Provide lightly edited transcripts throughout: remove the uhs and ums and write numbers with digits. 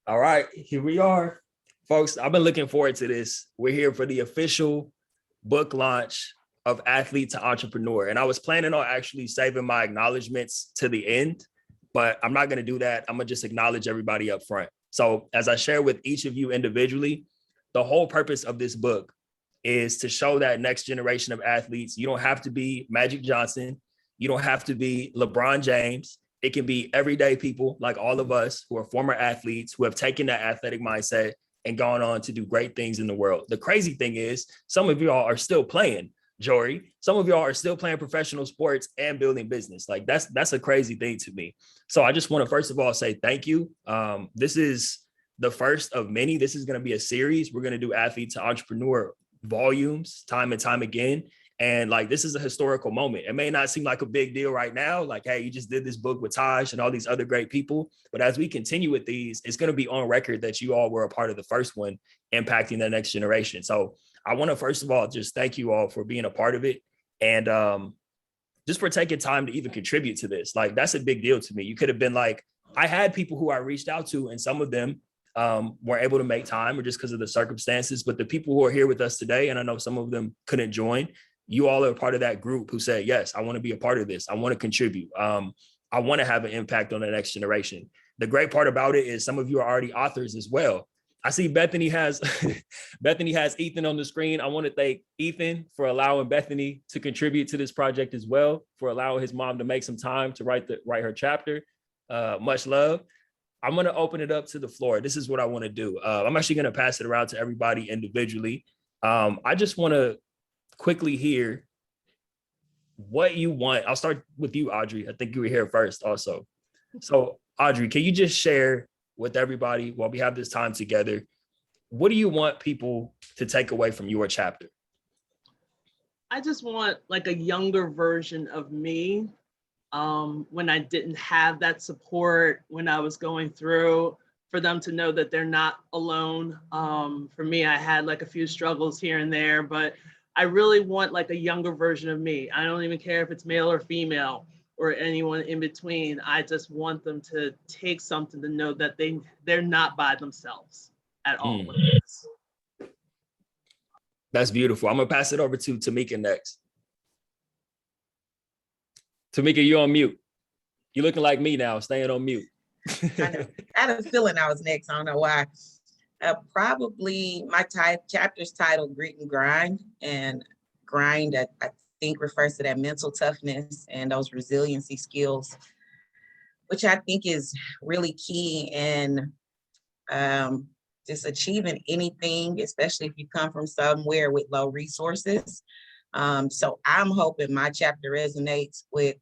All right, here we are. Folks, I've been looking forward to this. We're here for the official book launch of Athlete to Entrepreneur. And I was planning on actually saving my acknowledgements to the end, but I'm not going to do that. I'm going to just acknowledge everybody up front. So as I share with each of you individually, the whole purpose of this book is to show that next generation of athletes. You don't have to be Magic Johnson. You don't have to be LeBron James. It can be everyday people like all of us who are former athletes who have taken that athletic mindset and gone on to do great things in the world. The crazy thing is some of y'all are still playing, Jory. Some of y'all are still playing professional sports and building business. Like that's a crazy thing to me. So I just want to first of all say thank you. This is the first of many. This is going to be a series. We're going to do Athlete to Entrepreneur volumes time and time again. And like, this is a historical moment. It may not seem like a big deal right now. Like, hey, you just did this book with Taj and all these other great people. But as we continue with these, it's going to be on record that you all were a part of the first one impacting the next generation. So I want to, first of all, just thank you all for being a part of it. And just for taking time to even contribute to this. Like, that's a big deal to me. You could have been like, I had people who I reached out to, and some of them weren't able to make time or just because of the circumstances. But the people who are here with us today, and I know some of them couldn't join, you all are part of that group who said, yes, I want to be a part of this. I want to contribute. I want to have an impact on the next generation. The great part about it is some of you are already authors as well. I see Bethany has Bethany has Ethan on the screen. I want to thank Ethan for allowing Bethany to contribute to this project as well, for allowing his mom to make some time to write her chapter. Much love. I'm going to open it up to the floor. This is what I want to do. I'm actually going to pass it around to everybody individually. I just want to quickly hear what you want. I'll start with you, Audrey. I think you were here first also. So Audrey, can you just share with everybody while we have this time together, what do you want people to take away from your chapter? I just want like a younger version of me when I didn't have that support, when I was going through, for them to know that they're not alone. For me, I had like a few struggles here and there, but I really want like a younger version of me. I don't even care if it's male or female or anyone in between. I just want them to take something to know that they're not by themselves at all. That's beautiful. I'm gonna pass it over to Tamika next. Tamika, you're on mute. You're looking like me now, staying on mute. I had a feeling I was next. I don't know why. Probably my chapter's titled Grit and Grind. And grind, I think, refers to that mental toughness and those resiliency skills, which I think is really key in just achieving anything, especially if you come from somewhere with low resources. So I'm hoping my chapter resonates with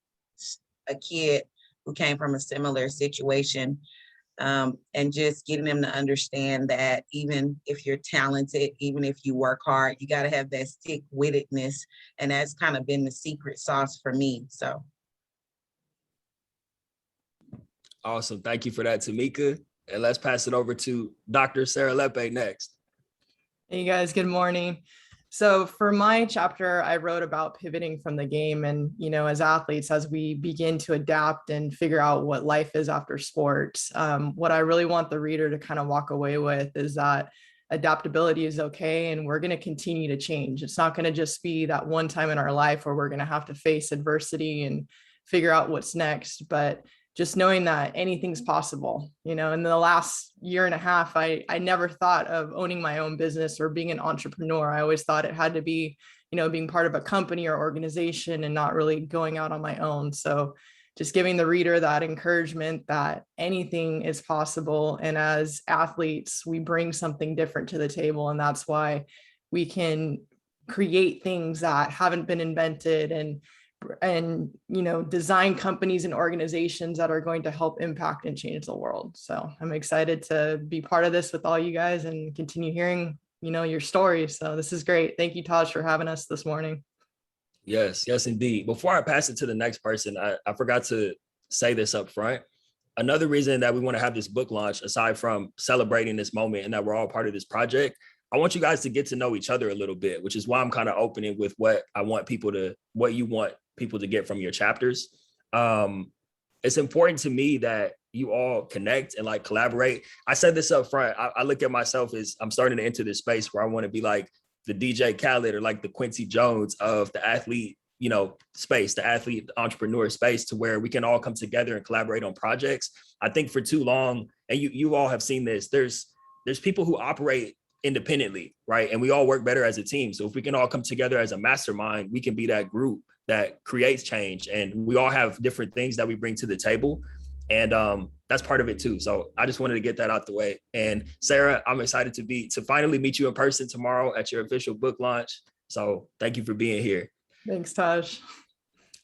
a kid who came from a similar situation. And just getting them to understand that even if you're talented, even if you work hard, you got to have that stick-wittedness. And that's kind of been the secret sauce for me. So. Awesome. Thank you for that, Tamika. And let's pass it over to Dr. Sarah Lepe next. Hey, you guys. Good morning. So for my chapter, I wrote about pivoting from the game. And, you know, as athletes, as we begin to adapt and figure out what life is after sports, what I really want the reader to kind of walk away with is that adaptability is okay. And we're going to continue to change. It's not going to just be that one time in our life where we're going to have to face adversity and figure out what's next. But just knowing that anything's possible. You know, in the last year and a half, I never thought of owning my own business or being an entrepreneur. I always thought it had to be, you know, being part of a company or organization and not really going out on my own. So just giving the reader that encouragement that anything is possible. And as athletes, we bring something different to the table. And that's why we can create things that haven't been invented and you know, design companies and organizations that are going to help impact and change the world. So I'm excited to be part of this with all you guys and continue hearing, you know, your stories. So this is great. Thank you, Taj, for having us this morning. Yes, indeed. Before I pass it to the next person, I forgot to say this up front. Another reason that we want to have this book launch, aside from celebrating this moment and that we're all part of this project, I want you guys to get to know each other a little bit, which is why I'm kind of opening with what you want people to get from your chapters. It's important to me that you all connect and like collaborate. I said this up front. I look at myself as I'm starting to enter this space where I want to be like the DJ Khaled or like the Quincy Jones of the athlete, space, the athlete entrepreneur space, to where we can all come together and collaborate on projects. I think for too long, and you all have seen this, there's people who operate independently, right? And we all work better as a team. So if we can all come together as a mastermind, we can be that group that creates change. And we all have different things that we bring to the table. And that's part of it too. So I just wanted to get that out the way. And Sarah, I'm excited to finally meet you in person tomorrow at your official book launch. So thank you for being here. Thanks, Taj.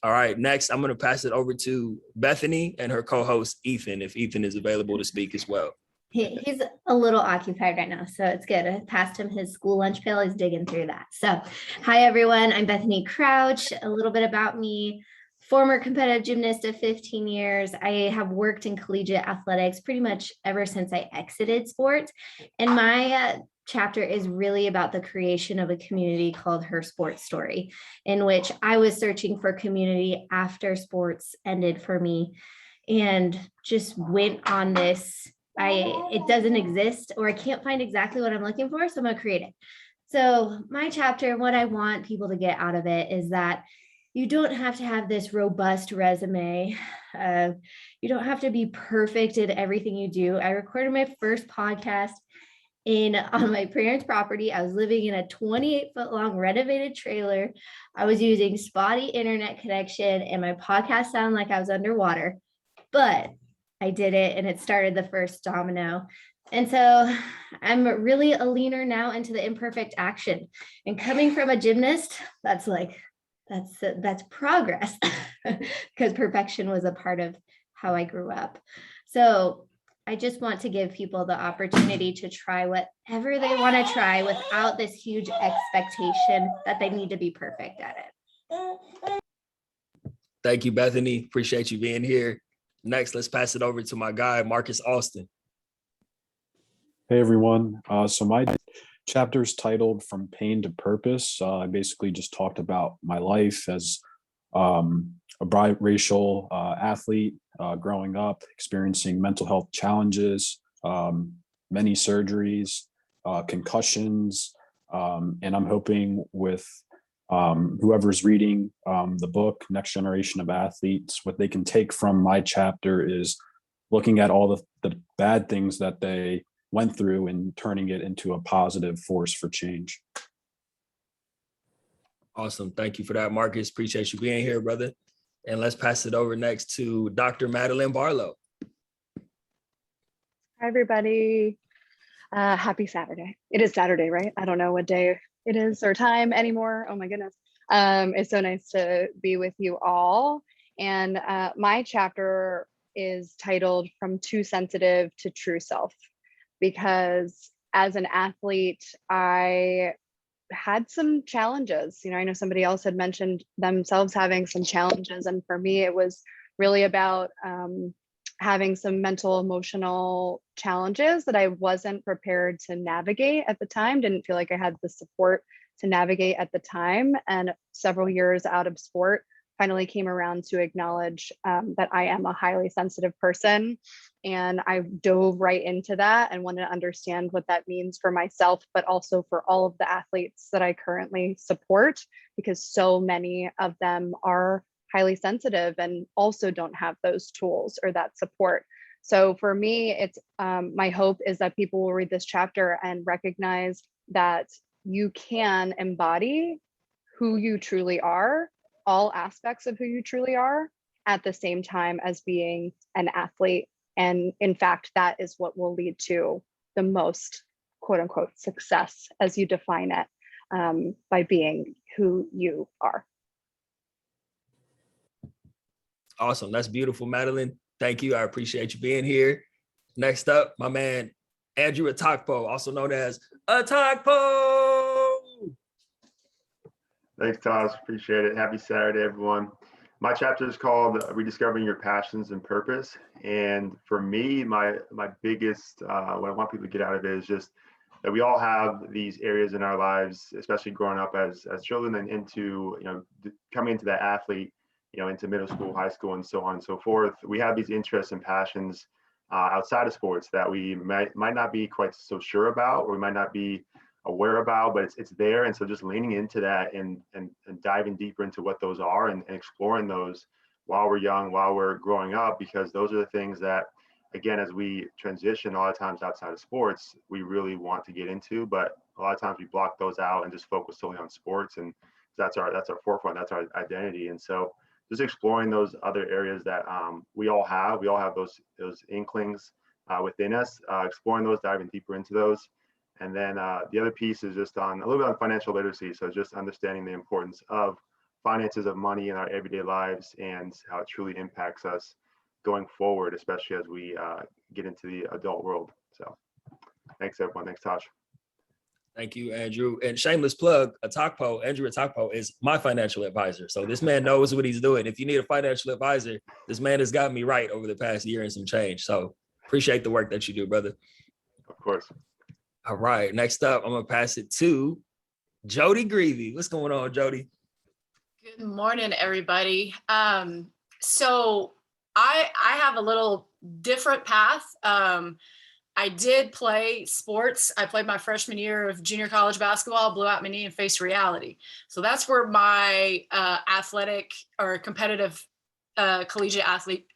All right, next I'm going to pass it over to Bethany and her co-host Ethan, if Ethan is available to speak as well. He's a little occupied right now, so it's good. I passed him his school lunch pail. He's digging through that. So, hi everyone. I'm Bethany Crouch. A little bit about me. Former competitive gymnast of 15 years. I have worked in collegiate athletics pretty much ever since I exited sports. And my chapter is really about the creation of a community called Her Sports Story, in which I was searching for community after sports ended for me, and just went on this. It doesn't exist, or I can't find exactly what I'm looking for, so I'm gonna create it. So my chapter, what I want people to get out of it is that you don't have to have this robust resume. You don't have to be perfect in everything you do. I recorded my first podcast on my parents' property. I was living in a 28-foot long renovated trailer. I was using spotty internet connection, and my podcast sounded like I was underwater, but I did it, and it started the first domino. And so I'm really a leaner now into the imperfect action. And coming from a gymnast, that's progress, because perfection was a part of how I grew up. So I just want to give people the opportunity to try whatever they want to try without this huge expectation that they need to be perfect at it. Thank you, Bethany. Appreciate you being here. Next, let's pass it over to my guy, Marcus Austin. Hey, everyone. So my chapter is titled From Pain to Purpose. I basically just talked about my life as a biracial athlete growing up, experiencing mental health challenges, many surgeries, concussions, and I'm hoping with whoever's reading the book, Next Generation of Athletes, what they can take from my chapter is looking at all the bad things that they went through and turning it into a positive force for change. Awesome. Thank you for that, Marcus. Appreciate you being here, brother. And let's pass it over next to Dr. Madeline Barlow. Hi, everybody. Happy Saturday. It is Saturday, right? I don't know what day it is or time anymore. Oh my goodness. It's so nice to be with you all. And my chapter is titled From Too Sensitive to True Self, because as an athlete, I had some challenges. I know somebody else had mentioned themselves having some challenges. And for me, it was really about having some mental, emotional challenges that I wasn't prepared to navigate at the time. Didn't feel like I had the support to navigate at the time. And several years out of sport, finally came around to acknowledge that I am a highly sensitive person. And I dove right into that and wanted to understand what that means for myself, but also for all of the athletes that I currently support, because so many of them are highly sensitive and also don't have those tools or that support. So for me, it's my hope is that people will read this chapter and recognize that you can embody who you truly are, all aspects of who you truly are, at the same time as being an athlete. And in fact, that is what will lead to the most quote unquote success as you define it, by being who you are. Awesome. That's beautiful, Madeline. Thank you. I appreciate you being here. Next up, my man, Andrew Atakpo, also known as Atakpo. Thanks, Taj. Appreciate it. Happy Saturday, everyone. My chapter is called Rediscovering Your Passions and Purpose. And for me, my biggest, what I want people to get out of it is just that we all have these areas in our lives, especially growing up as children and into, coming into that athlete, into middle school, high school, and so on and so forth. We have these interests and passions outside of sports that we might not be quite so sure about, or we might not be aware about, but it's there. And so just leaning into that and diving deeper into what those are, and exploring those while we're young, while we're growing up, because those are the things that, again, as we transition a lot of times outside of sports, we really want to get into, but a lot of times we block those out and just focus solely on sports. And that's our forefront, that's our identity. And so just exploring those other areas that we all have those inklings within us, exploring those, diving deeper into those. And then the other piece is just on a little bit on financial literacy. So just understanding the importance of finances, of money in our everyday lives, and how it truly impacts us going forward, especially as we get into the adult world. So thanks, everyone. Thanks, Tosh. Thank you, Andrew. And shameless plug, Andrew Atakpo is my financial advisor. So this man knows what he's doing. If you need a financial advisor, this man has got me right over the past year and some change. So appreciate the work that you do, brother. Of course. All right, next up, I'm gonna pass it to Jody Greavy. What's going on, Jody? Good morning, everybody. So I have a little different path. I did play sports. I played my freshman year of junior college basketball, blew out my knee and faced reality. So that's where my athletic or competitive collegiate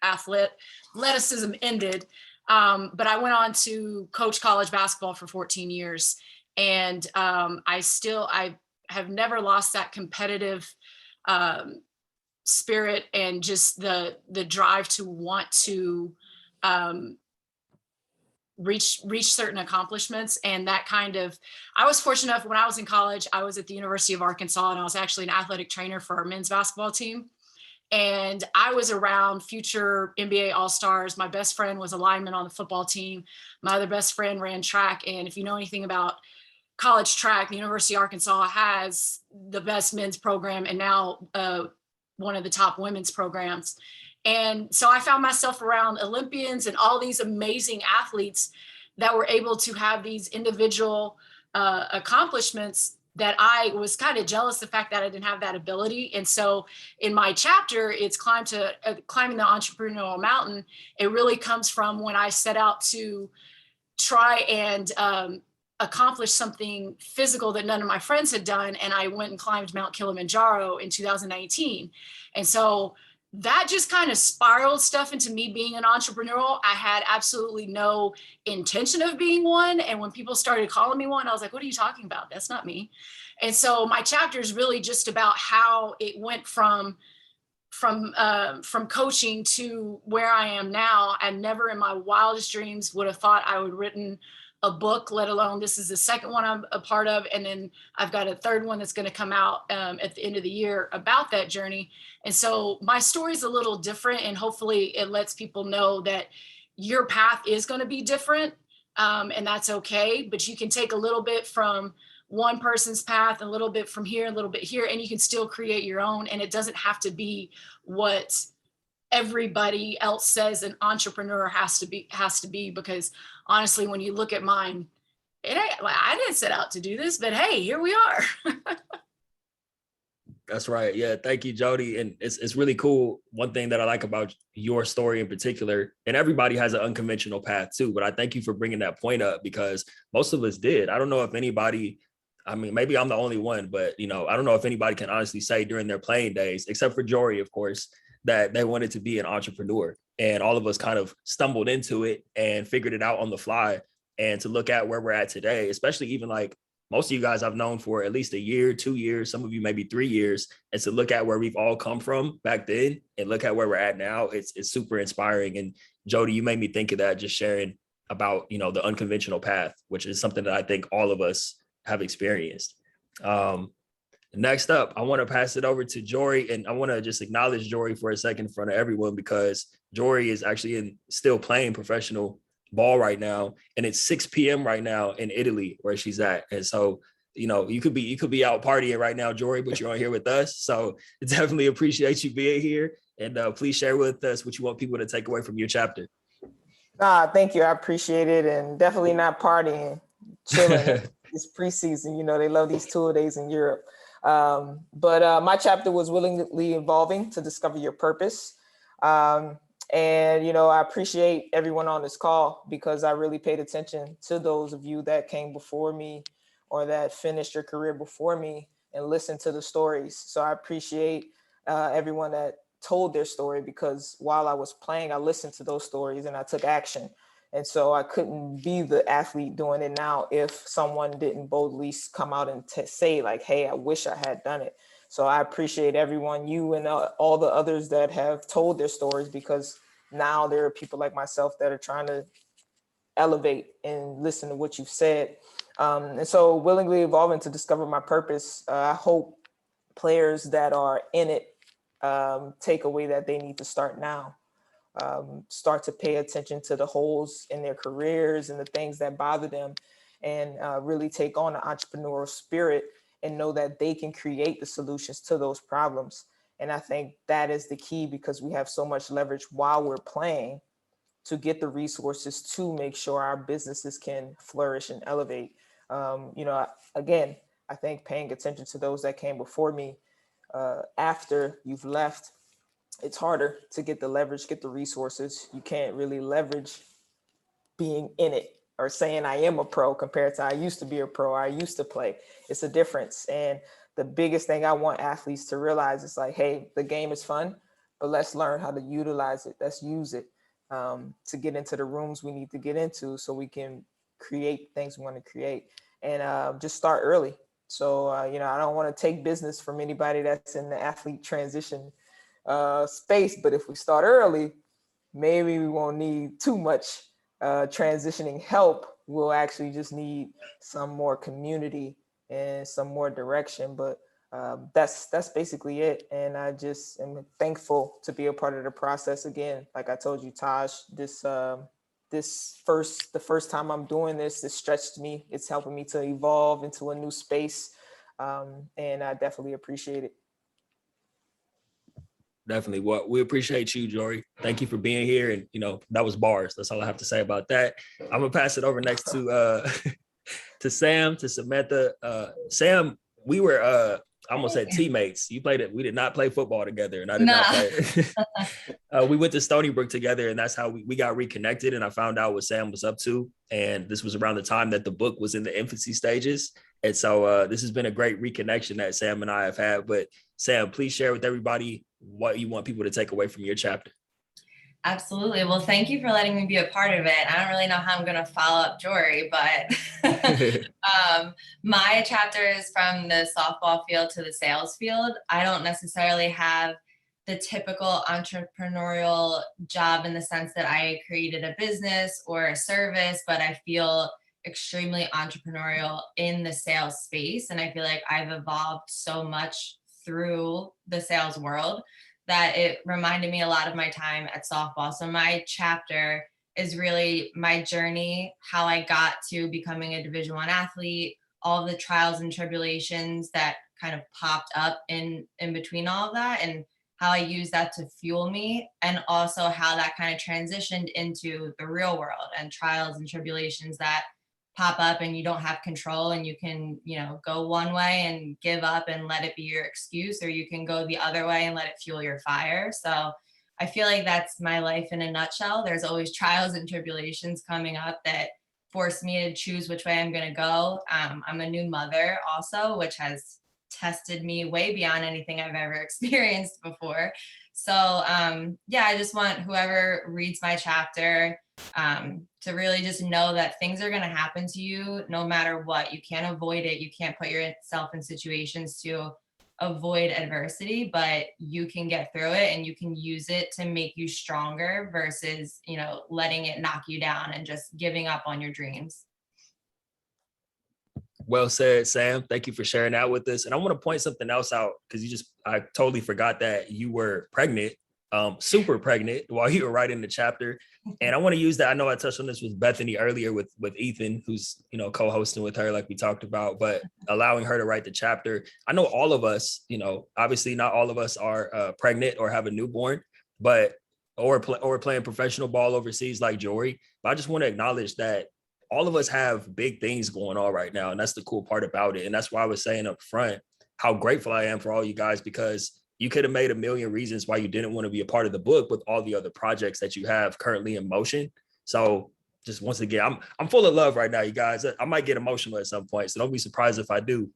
athleticism ended. But I went on to coach college basketball for 14 years. And I have never lost that competitive spirit and just the drive to want to reach certain accomplishments. And that I was fortunate enough when I was in college, I was at the University of Arkansas, and I was actually an athletic trainer for our men's basketball team. And I was around future NBA All-Stars. My best friend was a lineman on the football team. My other best friend ran track. And if you know anything about college track, the University of Arkansas has the best men's program, and now one of the top women's programs. And so I found myself around Olympians and all these amazing athletes that were able to have these individual accomplishments that I was kind of jealous of the fact that I didn't have that ability. And so in my chapter, it's climbing the entrepreneurial mountain. It really comes from when I set out to try and accomplish something physical that none of my friends had done. And I went and climbed Mount Kilimanjaro in 2019. And so that just kind of spiraled stuff into me being an entrepreneurial. I had absolutely no intention of being one. And when people started calling me one, I was like, what are you talking about? That's not me. And so my chapter is really just about how it went from coaching to where I am now. I never in my wildest dreams would have thought I would have written a book, let alone this is the second one I'm a part of. And then I've got a third one that's going to come out at the end of the year about that journey. And so my story is a little different, and hopefully it lets people know that your path is going to be different, and that's okay. But you can take a little bit from one person's path, a little bit from here, a little bit here, and you can still create your own. And it doesn't have to be what everybody else says an entrepreneur has to be, because honestly, when you look at mine, I didn't set out to do this, but hey, here we are. That's right. Yeah. Thank you, Jody. And it's really cool. One thing that I like about your story in particular, and everybody has an unconventional path too, but I thank you for bringing that point up, because most of us did. I don't know if anybody, I mean, maybe I'm the only one, but I don't know if anybody can honestly say during their playing days, except for Jory, of course, that they wanted to be an entrepreneur. And all of us kind of stumbled into it and figured it out on the fly. And to look at where we're at today, especially even like most of you guys I've known for at least a year, 2 years, some of you maybe 3 years. And to look at where we've all come from back then and look at where we're at now, it's super inspiring. And Jody, you made me think of that, just sharing about, the unconventional path, which is something that I think all of us have experienced. Next up, I want to pass it over to Jory, and I want to just acknowledge Jory for a second in front of everyone, because Jory is actually still playing professional ball right now, and it's 6 p.m. right now in Italy where she's at. And so, you could be out partying right now, Jory, but you're on here with us. So definitely appreciate you being here, and please share with us what you want people to take away from your chapter. Thank you. I appreciate it, and definitely not partying, chilling. It's preseason. They love these tour days in Europe. But my chapter was willingly evolving to discover your purpose. And, you know, I appreciate everyone on this call because I really paid attention to those of you that came before me or that finished your career before me and listened to the stories. So I appreciate everyone that told their story, because while I was playing, I listened to those stories and I took action. And so I couldn't be the athlete doing it now if someone didn't boldly come out and say like, hey, I wish I had done it. So I appreciate everyone, you and all the others that have told their stories, because now there are people like myself that are trying to elevate and listen to what you've said. And so willingly evolving to discover my purpose, I hope players that are in it take away that they need to start now. Start to pay attention to the holes in their careers and the things that bother them, and really take on the entrepreneurial spirit and know that they can create the solutions to those problems. And I think that is the key, because we have so much leverage while we're playing to get the resources to make sure our businesses can flourish and elevate. You know, again, I think paying attention to those that came before me, after you've left, it's harder to get the leverage, get the resources. You can't really leverage being in it or saying I am a pro compared to I used to be a pro, I used to play. It's a difference. And the biggest thing I want athletes to realize is like, hey, the game is fun, but let's learn how to utilize it. Let's use it to get into the rooms we need to get into so we can create things we want to create, and just start early. So, you know, I don't want to take business from anybody that's in the athlete transition space, but if we start early, maybe we won't need too much transitioning help. We'll actually just need some more community and some more direction. But that's basically it. And I just am thankful to be a part of the process again. Like I told you, Taj, the first time I'm doing this stretched me. It's helping me to evolve into a new space, and I definitely appreciate it. Definitely. Well, we appreciate you, Jory. Thank you for being here. And, you know, that was bars. That's all I have to say about that. I'm going to pass it over next to to Sam, to Samantha. Sam, we were, I almost said teammates. You played it. We did not play football together, and I did not play. We went to Stony Brook together, and that's how we got reconnected. And I found out what Sam was up to. And this was around the time that the book was in the infancy stages. And so this has been a great reconnection that Sam and I have had. But Sam, please share with everybody what you want people to take away from your chapter. Absolutely. Well, thank you for letting me be a part of it. I don't really know how I'm going to follow up Jory, but my chapter is from the softball field to the sales field. I don't necessarily have the typical entrepreneurial job in the sense that I created a business or a service, but I feel extremely entrepreneurial in the sales space. And I feel like I've evolved so much through the sales world that it reminded me a lot of my time at softball. So my chapter is really my journey, how I got to becoming a Division I athlete, all of the trials and tribulations that kind of popped up in between all of that, and how I use that to fuel me, and also how that kind of transitioned into the real world and trials and tribulations that pop up and you don't have control, and you can, you know, go one way and give up and let it be your excuse, or you can go the other way and let it fuel your fire. So I feel like that's my life in a nutshell. There's always trials and tribulations coming up that force me to choose which way I'm going to go. I'm a new mother also, which has tested me way beyond anything I've ever experienced before. So yeah, I just want whoever reads my chapter to really just know that things are going to happen to you no matter what. You can't avoid it. You can't put yourself in situations to avoid adversity, but you can get through it and you can use it to make you stronger versus, you know, letting it knock you down and just giving up on your dreams. Well said, Sam. Thank you for sharing that with us. And I want to point something else out, because I totally forgot that you were pregnant, super pregnant, while you were writing the chapter. And I want to use that. I know I touched on this with Bethany earlier with Ethan, who's, you know, co-hosting with her, like we talked about, but allowing her to write the chapter. I know all of us, you know, obviously not all of us are pregnant or have a newborn, but or playing professional ball overseas like Jory. But I just want to acknowledge that all of us have big things going on right now. And that's the cool part about it. And that's why I was saying up front how grateful I am for all you guys, because you could have made a million reasons why you didn't want to be a part of the book with all the other projects that you have currently in motion. So just once again, I'm full of love right now, you guys. I might get emotional at some point, so don't be surprised if I do.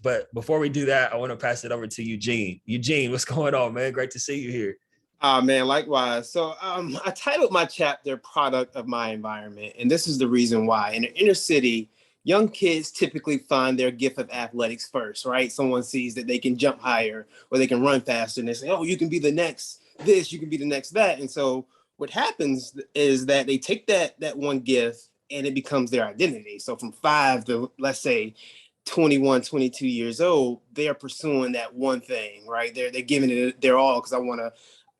But before we do that, I want to pass it over to Eugene. Eugene, what's going on, man? Great to see you here. Man, likewise. So I titled my chapter Product of My Environment. And this is the reason why. In the inner city, young kids typically find their gift of athletics first, right? Someone sees that they can jump higher or they can run faster, and they say, oh, you can be the next this, you can be the next that. And so what happens is that they take that one gift and it becomes their identity. So from 5 to, let's say, 21, 22 years old, they are pursuing that one thing, right? They're giving it their all because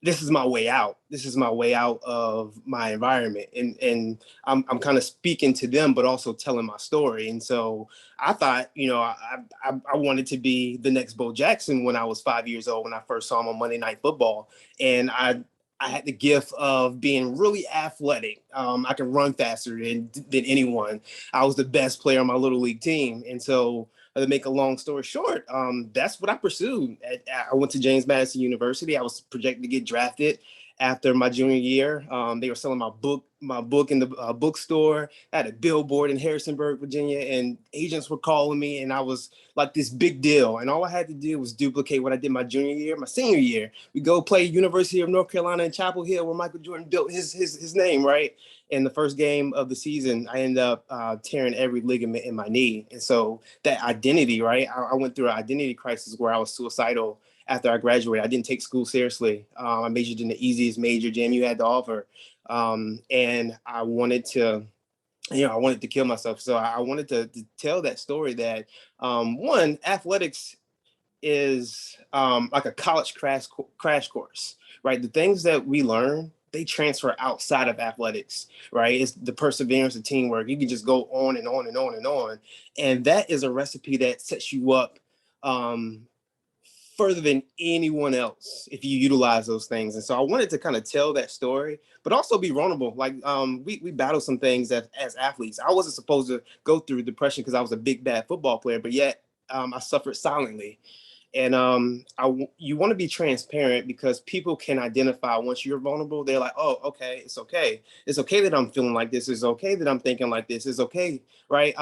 this is my way out. This is my way out of my environment. And I'm kind of speaking to them, but also telling my story. And so I thought, I wanted to be the next Bo Jackson when I was 5 years old, when I first saw him on Monday Night Football. And I had the gift of being really athletic. I can run faster than anyone. I was the best player on my little league team. And so to make a long story short, that's what I pursued. I went to James Madison University. I was projected to get drafted after my junior year. They were selling my book in the bookstore. I had a billboard in Harrisonburg, Virginia, and agents were calling me, and I was like this big deal. And all I had to do was duplicate what I did my junior year. My senior year, we go play University of North Carolina in Chapel Hill, where Michael Jordan built his name, right? In the first game of the season, I ended up tearing every ligament in my knee. And so that identity, right? I went through an identity crisis where I was suicidal after I graduated. I didn't take school seriously. I majored in the easiest major JMU had to offer. And I wanted to kill myself. So I wanted to tell that story that one, athletics is like a college crash course, right? The things that we learn, they transfer outside of athletics, right? It's the perseverance, the teamwork. You can just go on and on and on and on. And that is a recipe that sets you up further than anyone else if you utilize those things. And so I wanted to kind of tell that story, but also be vulnerable. Like we battled some things as athletes. I wasn't supposed to go through depression because I was a big, bad football player, but yet I suffered silently. And you want to be transparent because people can identify once you're vulnerable. They're like, oh, okay, it's okay. It's okay that I'm feeling like this. It's okay that I'm thinking like this. It's okay, right?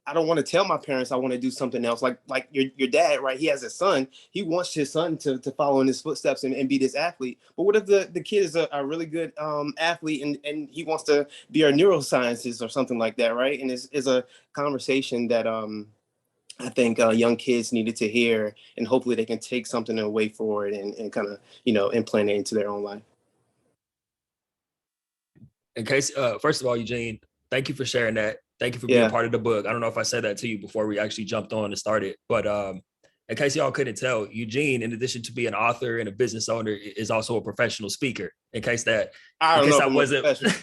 I don't want to tell my parents I want to do something else. Like your dad, right? He has a son. He wants his son to follow in his footsteps and be this athlete. But what if the kid is a really good athlete and he wants to be a neuroscientist or something like that, right? And it's a conversation that I think young kids needed to hear, and hopefully they can take something away for it and kind of, implant it into their own life. In case, first of all, Eugene, thank you for sharing that. Thank you for being part of the book. I don't know if I said that to you before we actually jumped on and started, but in case y'all couldn't tell, Eugene, in addition to being an author and a business owner, is also a professional speaker. I wasn't,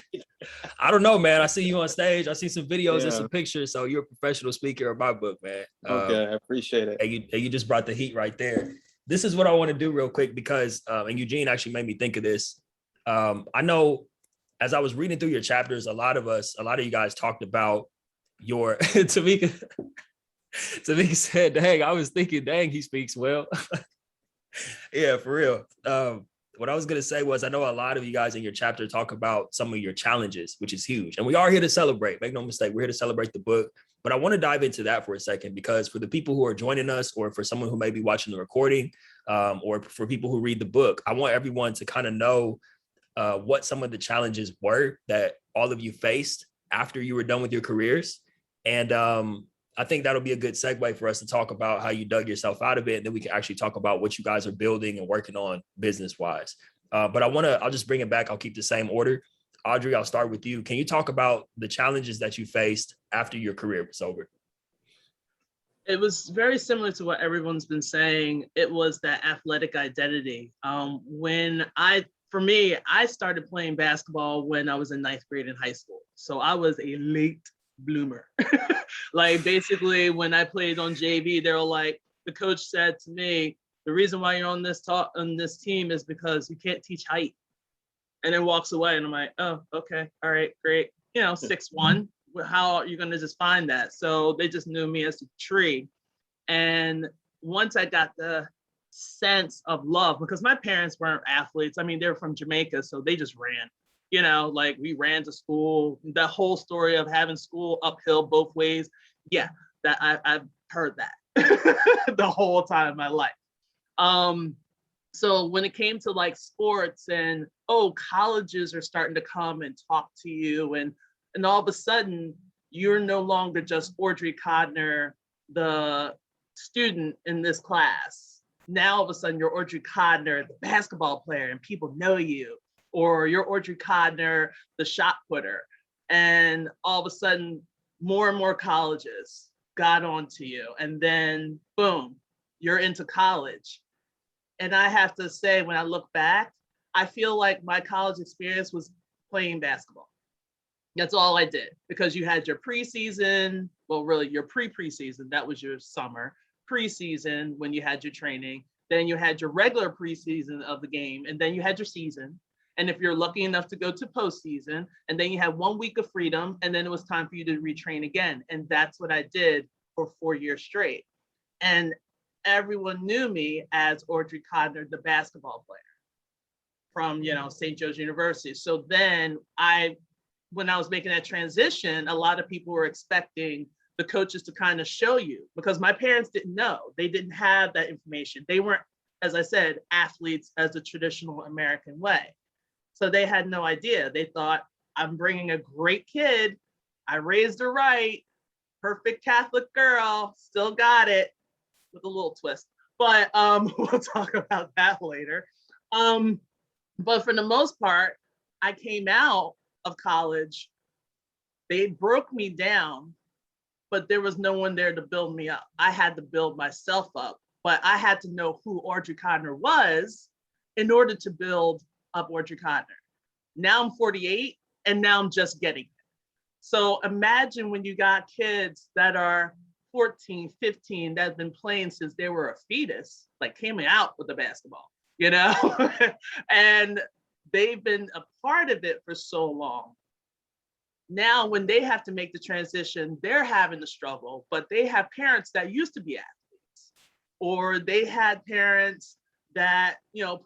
I don't know, man. I see you on stage. I see some videos and some pictures. So you're a professional speaker of my book, man. Okay, I appreciate it. And you just brought the heat right there. This is what I want to do real quick because, and Eugene actually made me think of this. I know as I was reading through your chapters, a lot of you guys talked about your, Tamika said, dang, I was thinking, dang, he speaks well. Yeah, for real. What I was going to say was, I know a lot of you guys in your chapter talk about some of your challenges, which is huge. And we are here to celebrate. Make no mistake, we're here to celebrate the book. But I want to dive into that for a second, because for the people who are joining us, or for someone who may be watching the recording, or for people who read the book, I want everyone to kind of know what some of the challenges were that all of you faced after you were done with your careers. And I think that'll be a good segue for us to talk about how you dug yourself out of it. And then we can actually talk about what you guys are building and working on business wise. But I'll just bring it back. I'll keep the same order. Audrey, I'll start with you. Can you talk about the challenges that you faced after your career was over? It was very similar to what everyone's been saying. It was that athletic identity. For me, I started playing basketball when I was in 9th grade in high school. So I was a late bloomer. Like basically when I played on JV, they were like, the coach said to me, the reason why you're on this team is because you can't teach height. And then walks away and I'm like, oh, okay. All right, great. 6'1", how are you going to just find that? So they just knew me as a tree. And once I got the sense of love, because my parents weren't athletes. I mean, they're from Jamaica, so they just ran, like we ran to school. The whole story of having school uphill both ways. Yeah, that I've heard that the whole time of my life. So when it came to like sports and, colleges are starting to come and talk to you, and all of a sudden you're no longer just Audrey Codner, the student in this class. Now all of a sudden you're Audrey Codner, the basketball player, and people know you, or you're Audrey Codner, the shot putter. And all of a sudden more and more colleges got onto you, and then boom, you're into college. And I have to say, when I look back, I feel like my college experience was playing basketball. That's all I did, because you had your preseason, well, really your pre-preseason, that was your summer, preseason when you had your training, then you had your regular preseason of the game, and then you had your season. And if you're lucky enough to go to postseason, and then you had 1 week of freedom, and then it was time for you to retrain again. And that's what I did for 4 years straight. And everyone knew me as Audrey Codner, the basketball player from, St. Joe's University. So then when I was making that transition, a lot of people were expecting the coaches to kind of show you, because my parents didn't know. They didn't have that information. They weren't, as I said, athletes as the traditional American way. So they had no idea. They thought, I'm bringing a great kid. I raised her right. Perfect Catholic girl. Still got it, with a little twist. But we'll talk about that later. But for the most part, I came out of college. They broke me down, but there was no one there to build me up. I had to build myself up, but I had to know who Audrey Codner was in order to build up Audrey Codner. Now I'm 48, and now I'm just getting it. So imagine when you got kids that are 14, 15, that have been playing since they were a fetus, like coming out with the basketball, and they've been a part of it for so long. Now, when they have to make the transition, they're having to struggle, but they have parents that used to be athletes, or they had parents that,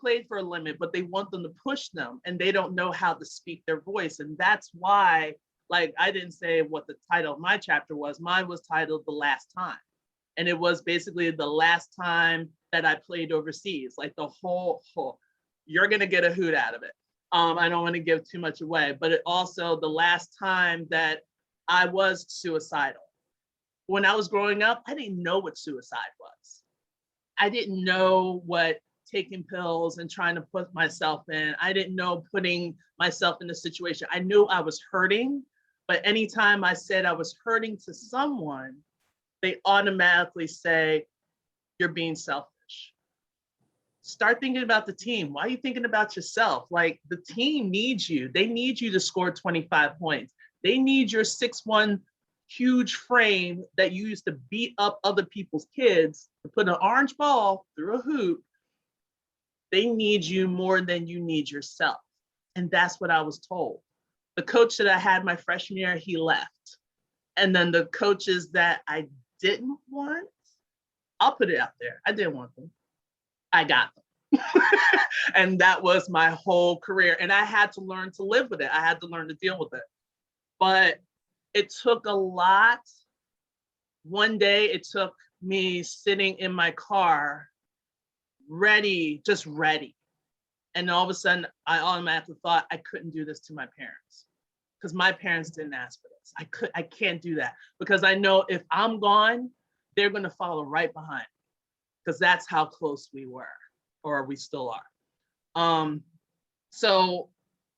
played for a limit, but they want them to push them, and they don't know how to speak their voice. And that's why, like, I didn't say what the title of my chapter was. Mine was titled The Last Time. And it was basically the last time that I played overseas, like the whole, you're going to get a hoot out of it. I don't want to give too much away, but it also the last time that I was suicidal. When I was growing up, I didn't know what suicide was. I didn't know what taking pills and trying to put myself in. I didn't know putting myself in a situation. I knew I was hurting, but anytime I said I was hurting to someone, they automatically say, you're being selfish. Start thinking about the team. Why are you thinking about yourself? Like, the team needs you. They need you to score 25 points. They need your 6'1" huge frame that you used to beat up other people's kids to put an orange ball through a hoop. They need you more than you need yourself. And that's what I was told. The coach that I had my freshman year, he left. And then the coaches that I didn't want, I'll put it out there, I didn't want them. I got them. And that was my whole career. And I had to learn to live with it. I had to learn to deal with it. But it took a lot. One day it took me sitting in my car, ready, just ready. And all of a sudden I automatically thought I couldn't do this to my parents, because my parents didn't ask for this. I can't do that, because I know if I'm gone, they're going to follow right behind, because that's how close we were, or we still are. So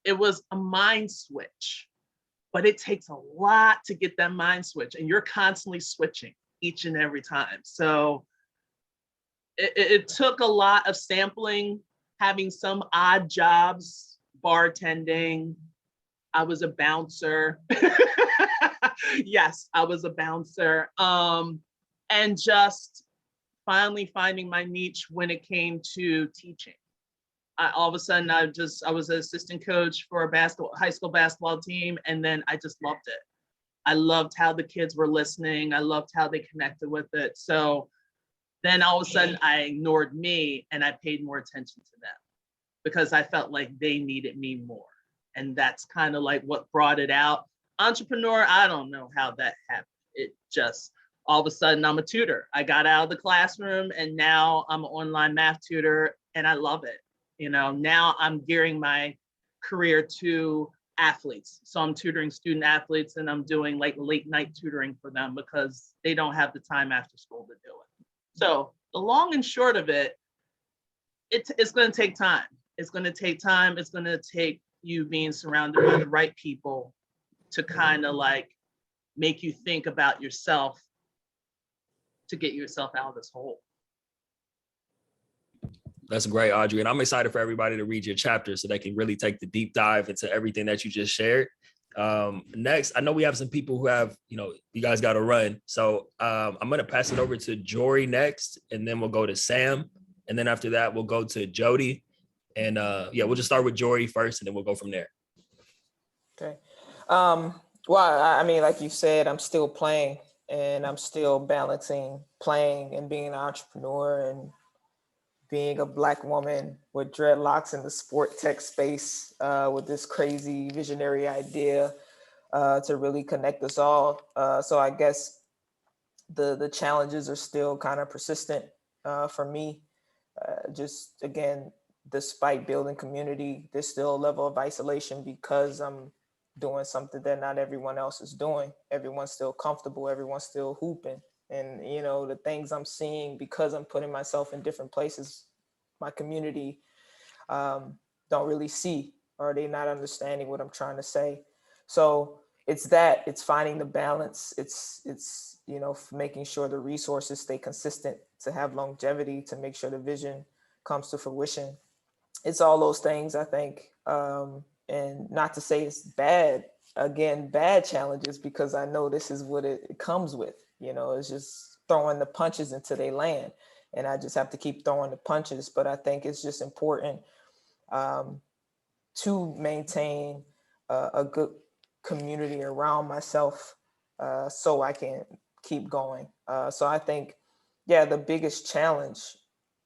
it was a mind switch, but it takes a lot to get that mind switch, and you're constantly switching each and every time. So it took a lot of sampling, having some odd jobs, bartending. I was a bouncer. Yes, I was a bouncer. And just finally finding my niche when it came to teaching. All of a sudden, I was an assistant coach for a high school basketball team, and then I just loved it. I loved how the kids were listening. I loved how they connected with it. So then all of a sudden I ignored me and I paid more attention to them because I felt like they needed me more. And that's kind of like what brought it out. Entrepreneur, I don't know how that happened. It just, all of a sudden I'm a tutor. I got out of the classroom and now I'm an online math tutor and I love it. You know, now I'm gearing my career to athletes. So I'm tutoring student athletes and I'm doing like late night tutoring for them because they don't have the time after school to do it. So the long and short of it, it's going to take time. It's going to take time. It's going to take you being surrounded by the right people to kind of like make you think about yourself to get yourself out of this hole. That's great, Audrey. And I'm excited for everybody to read your chapter so they can really take the deep dive into everything that you just shared. Next, I know we have some people who have, you guys got to run. So I'm going to pass it over to Jory next, and then we'll go to Sam. And then after that, we'll go to Jody. And we'll just start with Jory first, and then we'll go from there. Okay. Well, I mean, like you said, I'm still playing and I'm still balancing playing and being an entrepreneur and being a Black woman with dreadlocks in the sport tech space with this crazy visionary idea to really connect us all. So I guess the challenges are still kind of persistent for me. Just again, despite building community, there's still a level of isolation because I'm doing something that not everyone else is doing. Everyone's still comfortable, everyone's still hooping. And, the things I'm seeing because I'm putting myself in different places, my community don't really see, or they're not understanding what I'm trying to say. So it's finding the balance. It's making sure the resources stay consistent to have longevity, to make sure the vision comes to fruition. It's all those things, I think. And not to say it's bad challenges, because I know this is what it comes with. It's just throwing the punches until they land. And I just have to keep throwing the punches. But I think it's just important to maintain a good community around myself so I can keep going. So I think, the biggest challenge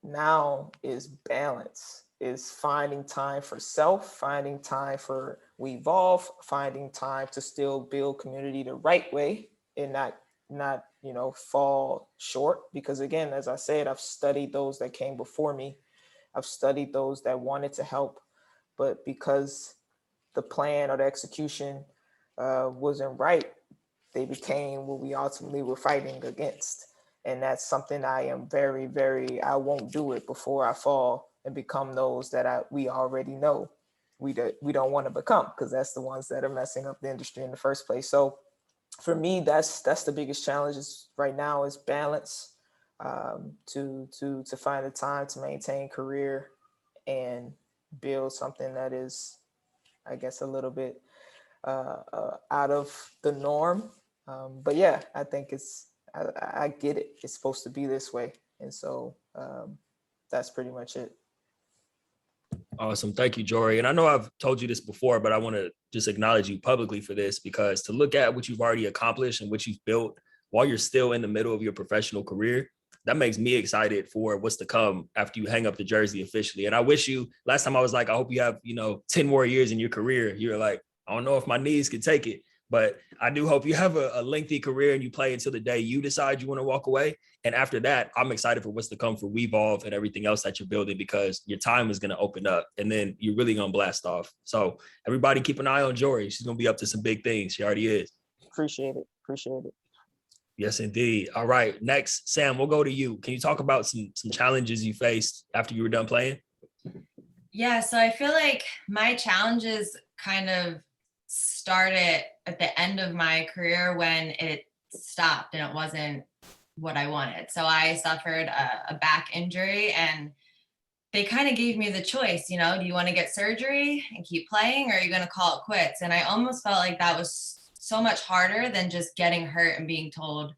now is balance, is finding time for self, finding time for We Evolve, finding time to still build community the right way and not fall short. Because again, as I said, I've studied those that came before me. I've studied those that wanted to help, but because the plan or the execution wasn't right, they became what we ultimately were fighting against. And that's something I am very, I won't do it before I fall and become those that we already know we don't want to become, because that's the ones that are messing up the industry in the first place. So for me, that's the biggest challenge right now is balance, to find the time to maintain career and build something that is, I guess, a little bit out of the norm. But I think I get it. It's supposed to be this way. And so that's pretty much it. Awesome. Thank you, Jory. And I know I've told you this before, but I want to just acknowledge you publicly for this, because to look at what you've already accomplished and what you've built while you're still in the middle of your professional career, that makes me excited for what's to come after you hang up the jersey officially. And I wish you, last time I was like, I hope you have, 10 more years in your career. You're like, I don't know if my knees can take it, but I do hope you have a lengthy career and you play until the day you decide you want to walk away. And after that, I'm excited for what's to come for Wevolve and everything else that you're building, because your time is going to open up and then you're really going to blast off. So everybody keep an eye on Jory. She's going to be up to some big things. She already is. Appreciate it. Yes, indeed. All right. Next, Sam, we'll go to you. Can you talk about some challenges you faced after you were done playing? Yeah, so I feel like my challenges kind of started at the end of my career when it stopped and it wasn't what I wanted. So I suffered a back injury, and they kind of gave me the choice, do you want to get surgery and keep playing, or are you going to call it quits? And I almost felt like that was so much harder than just getting hurt and being told,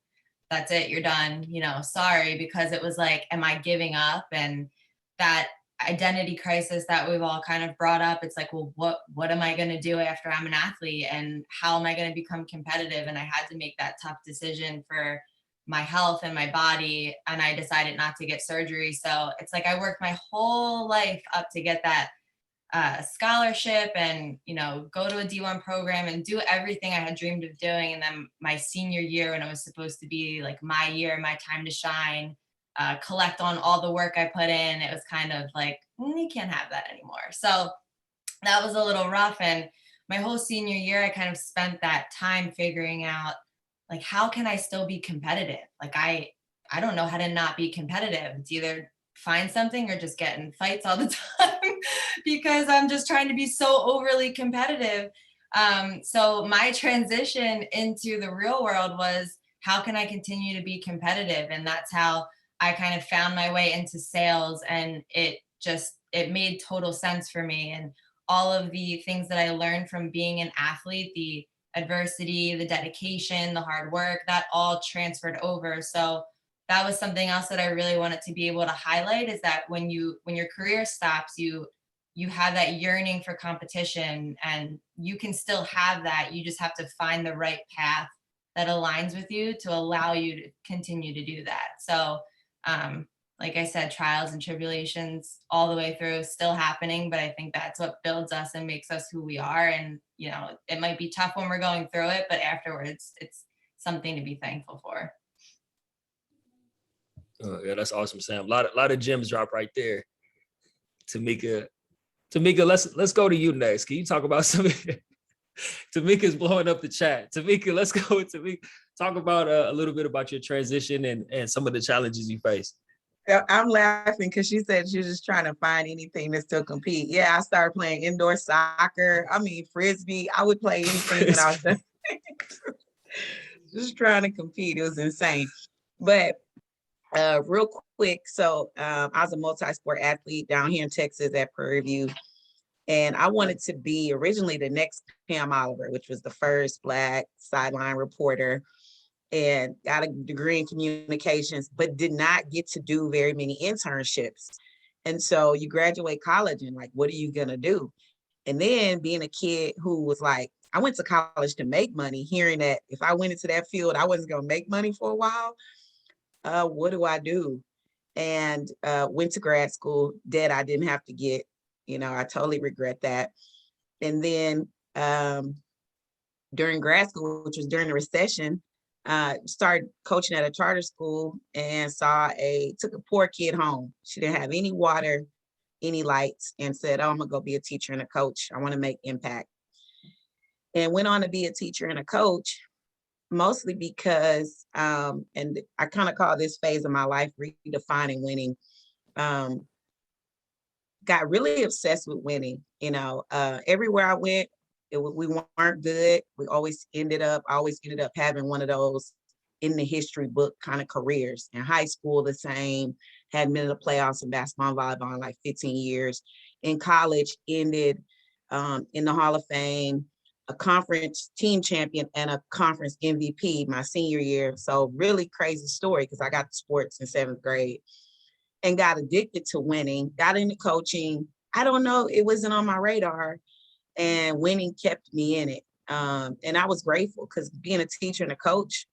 that's it, you're done, sorry, because it was like, am I giving up? And that identity crisis that we've all kind of brought up, it's like, well, what am I going to do after I'm an athlete, and how am I going to become competitive? And I had to make that tough decision for my health and my body, and I decided not to get surgery. So it's like I worked my whole life up to get that scholarship and, you know, go to a D1 program and do everything I had dreamed of doing. And then my senior year, when it was supposed to be like my year, my time to shine, collect on all the work I put in, it was kind of like, you can't have that anymore. So that was a little rough. And my whole senior year, I kind of spent that time figuring out, like, how can I still be competitive? Like, I don't know how to not be competitive. It's either find something or just get in fights all the time because I'm just trying to be so overly competitive. So my transition into the real world was, how can I continue to be competitive? And that's how I kind of found my way into sales, and it made total sense for me. And all of the things that I learned from being an athlete, the adversity, the dedication, the hard work, that all transferred over. So that was something else that I really wanted to be able to highlight, is that when your career stops, you have that yearning for competition, and you can still have that. You just have to find the right path that aligns with you to allow you to continue to do that. So, like I said, trials and tribulations all the way through, still happening, but I think that's what builds us and makes us who we are. And, you know, it might be tough when we're going through it, but afterwards, it's something to be thankful for. Yeah, that's awesome, Sam. A lot of gems drop right there. Tamika, let's go to you next. Can you talk about some? Tamika's blowing up the chat. Tamika, let's go with Tamika. Talk about a little bit about your transition and some of the challenges you faced. I'm laughing because she said she was just trying to find anything to still compete. Yeah, I started playing indoor soccer. I mean, frisbee. I would play anything when I was done. Just trying to compete. It was insane. But real quick, so I was a multi-sport athlete down here in Texas at Prairie View. And I wanted to be originally the next Pam Oliver, which was the first Black sideline reporter, and got a degree in communications, but did not get to do very many internships. And so you graduate college and like, what are you gonna do? And then being a kid who was like, I went to college to make money, hearing that if I went into that field, I wasn't gonna make money for a while. What do I do? And went to grad school, debt I didn't have to get. You know, I totally regret that. And then during grad school, which was during the recession, started coaching at a charter school and took a poor kid home. She didn't have any water, any lights, and said, oh, I'm gonna go be a teacher and a coach. I wanna make impact. And went on to be a teacher and a coach, mostly because, and I kind of call this phase of my life redefining winning. Got really obsessed with winning. You know, everywhere I went, we weren't good. I always ended up having one of those in the history book kind of careers. In high school, the same, hadn't been in the playoffs in basketball and volleyball in like 15 years. In college, ended in the Hall of Fame, a conference team champion and a conference MVP my senior year. So really crazy story because I got to sports in 7th grade and got addicted to winning, got into coaching. I don't know, it wasn't on my radar, and winning kept me in it. And I was grateful because being a teacher and a coach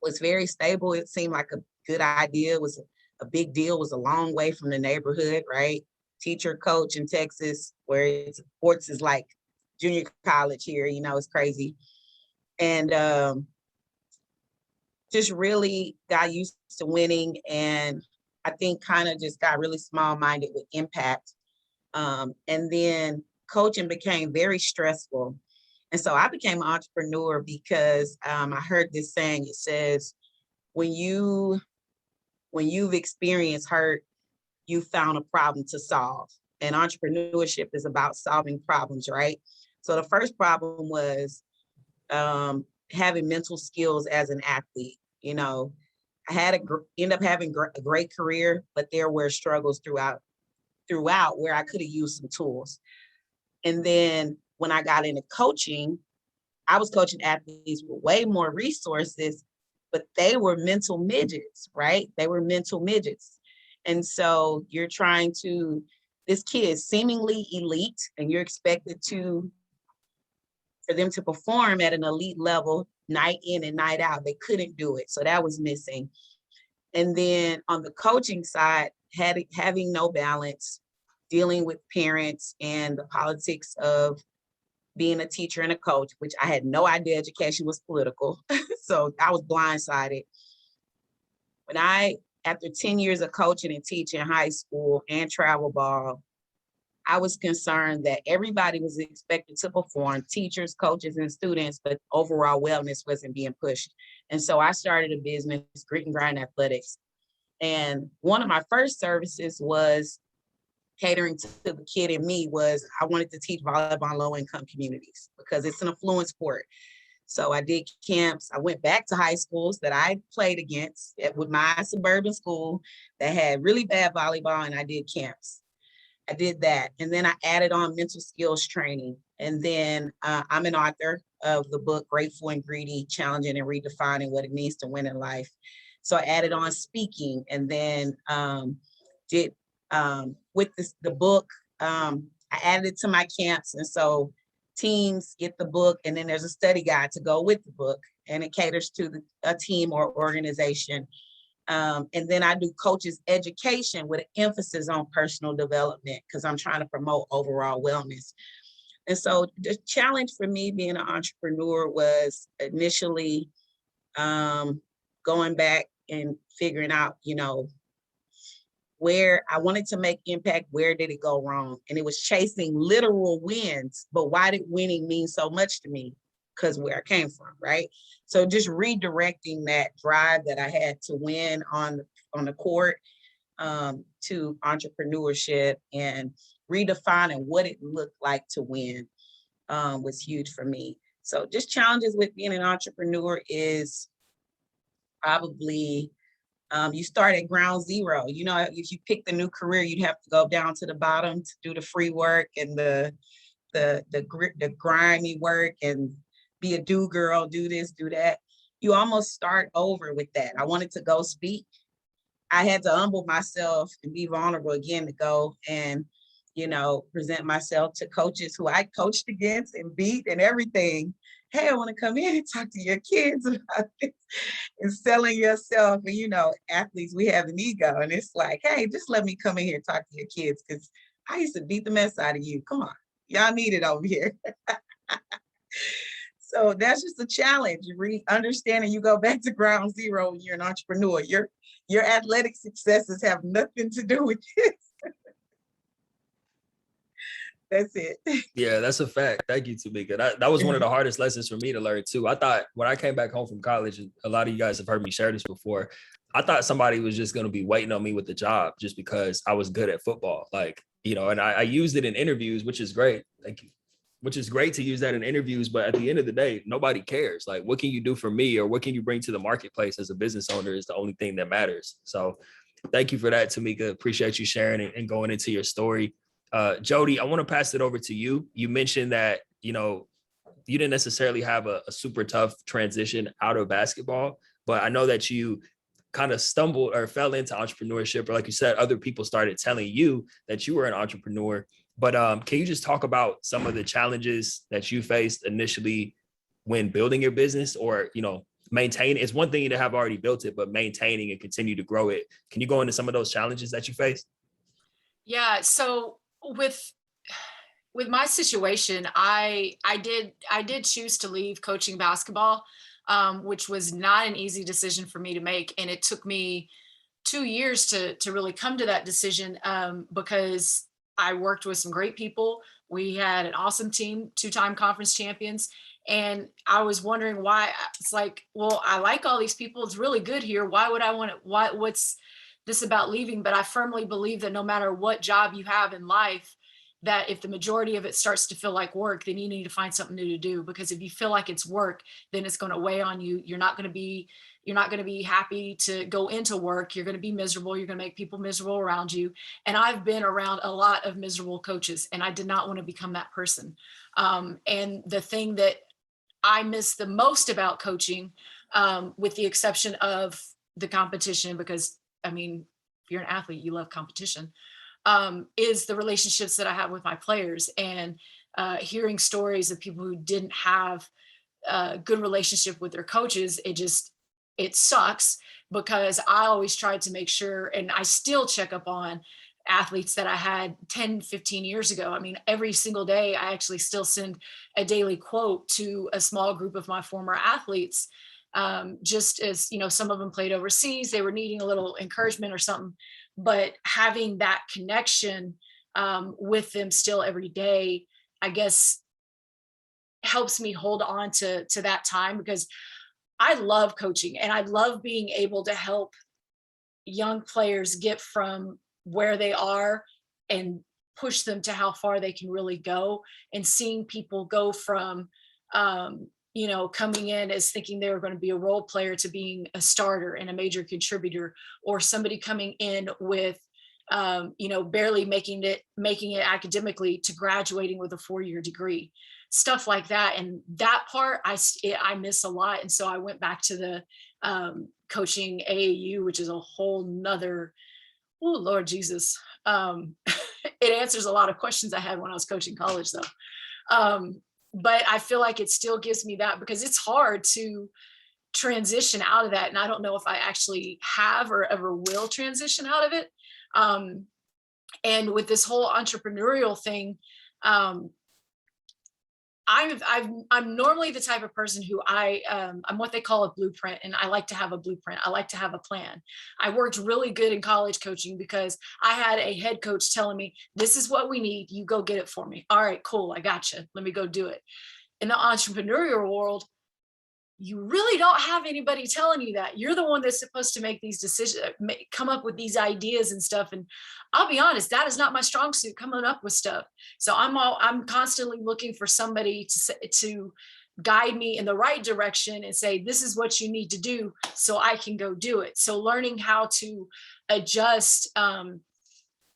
was very stable. It seemed like a good idea. It was a big deal. It was a long way from the neighborhood, right? Teacher, coach in Texas, where sports is like junior college here, you know, it's crazy. And just really got used to winning, and I think kind of just got really small-minded with impact. And then coaching became very stressful. And so I became an entrepreneur because I heard this saying, it says, when you've experienced hurt, you found a problem to solve. And entrepreneurship is about solving problems, right? So the first problem was having mental skills as an athlete. You know, I had end up having a great career, but there were struggles throughout where I could have used some tools. And then when I got into coaching, I was coaching athletes with way more resources, but they were mental midgets, right? They were mental midgets. And so this kid is seemingly elite, and you're expected to for them to perform at an elite level, night in and night out. They couldn't do it. So that was missing. And then on the coaching side, having no balance, dealing with parents and the politics of being a teacher and a coach, which I had no idea education was political. So I was blindsided. After 10 years of coaching and teaching high school and travel ball, I was concerned that everybody was expected to perform, teachers, coaches, and students, but overall wellness wasn't being pushed. And so I started a business, Grit and Grind Athletics. And one of my first services was catering to the kid in me was I wanted to teach volleyball in low-income communities because it's an affluent sport. So I did camps. I went back to high schools that I played against with my suburban school that had really bad volleyball, and I did camps. I did that. And then I added on mental skills training. And then I'm an author of the book, Grateful and Greedy, Challenging and Redefining What It Means to Win in Life. So I added on speaking, and then with the book, I added it to my camps. And so teams get the book, and then there's a study guide to go with the book, and it caters to a team or organization. And then I do coaches education with an emphasis on personal development because I'm trying to promote overall wellness. And so the challenge for me being an entrepreneur was initially going back and figuring out, where I wanted to make impact, where did it go wrong? And it was chasing literal wins, but why did winning mean so much to me? Because where I came from, right? So just redirecting that drive that I had to win on the court to entrepreneurship and redefining what it looked like to win was huge for me. So just challenges with being an entrepreneur is probably you start at ground zero. If you pick the new career, you'd have to go down to the bottom to do the free work and the grimy work and be a do girl, do this, do that. You almost start over with that. I wanted to go speak. I had to humble myself and be vulnerable again to go and, present myself to coaches who I coached against and beat and everything. Hey, I want to come in and talk to your kids about this and selling yourself. And, athletes, we have an ego. And it's like, hey, just let me come in here and talk to your kids because I used to beat the mess out of you. Come on. Y'all need it over here. So that's just a challenge. Understanding you go back to ground zero when you're an entrepreneur. Your athletic successes have nothing to do with this. That's it. Yeah, that's a fact. Thank you, Tamika. That was one of the hardest lessons for me to learn too. I thought when I came back home from college, and a lot of you guys have heard me share this before, I thought somebody was just going to be waiting on me with the job just because I was good at football. And I used it in interviews, which is great. Thank you. Which is great to use that in interviews. But at the end of the day, nobody cares. Like, what can you do for me or what can you bring to the marketplace as a business owner is the only thing that matters. So thank you for that, Tamika. Appreciate you sharing and going into your story. Jody, I want to pass it over to you. You mentioned that, you didn't necessarily have a super tough transition out of basketball, but I know that you kind of stumbled or fell into entrepreneurship, or like you said, other people started telling you that you were an entrepreneur. But can you just talk about some of the challenges that you faced initially when building your business or, maintaining? It's one thing to have already built it, but maintaining and continue to grow it. Can you go into some of those challenges that you faced? Yeah. So with my situation, I did choose to leave coaching basketball, which was not an easy decision for me to make. And it took me 2 years to really come to that decision because I worked with some great people. We had an awesome team, 2-time conference champions. And I was wondering why. It's like, well, I like all these people. It's really good here. Why would I want to, what's this about leaving? But I firmly believe that no matter what job you have in life, that if the majority of it starts to feel like work, then you need to find something new to do. Because if you feel like it's work, then it's going to weigh on you. You're not going to be happy to go into work. You're going to be miserable. You're going to make people miserable around you. And I've been around a lot of miserable coaches, and I did not want to become that person. And the thing that I miss the most about coaching, with the exception of the competition, because if you're an athlete, you love competition, is the relationships that I have with my players. And hearing stories of people who didn't have a good relationship with their coaches, it sucks, because I always tried to make sure, and I still check up on athletes that I had 10, 15 years ago. I mean, every single day, I actually still send a daily quote to a small group of my former athletes. Just as, some of them played overseas, they were needing a little encouragement or something, but having that connection with them still every day, I guess, helps me hold on to that time, because I love coaching and I love being able to help young players get from where they are and push them to how far they can really go, and seeing people go from coming in as thinking they were going to be a role player to being a starter and a major contributor, or somebody coming in with barely making it academically to graduating with a 4-year degree, stuff like that. And that part I miss a lot. And so I went back to the coaching AAU, which is a whole nother, oh Lord Jesus. It answers a lot of questions I had when I was coaching college though. But I feel like it still gives me that, because it's hard to transition out of that. And I don't know if I actually have or ever will transition out of it. And with this whole entrepreneurial thing, I'm normally the type of person who I'm what they call a blueprint, and I like to have a blueprint. I like to have a plan. I worked really good in college coaching because I had a head coach telling me, this is what we need. You go get it for me. All right, cool. I got you. Let me go do it. In the entrepreneurial world, you really don't have anybody telling you that. You're the one that's supposed to make these decisions, come up with these ideas and stuff. And I'll be honest, that is not my strong suit, coming up with stuff. So I'm constantly looking for somebody to guide me in the right direction and say, this is what you need to do so I can go do it. So learning how to adjust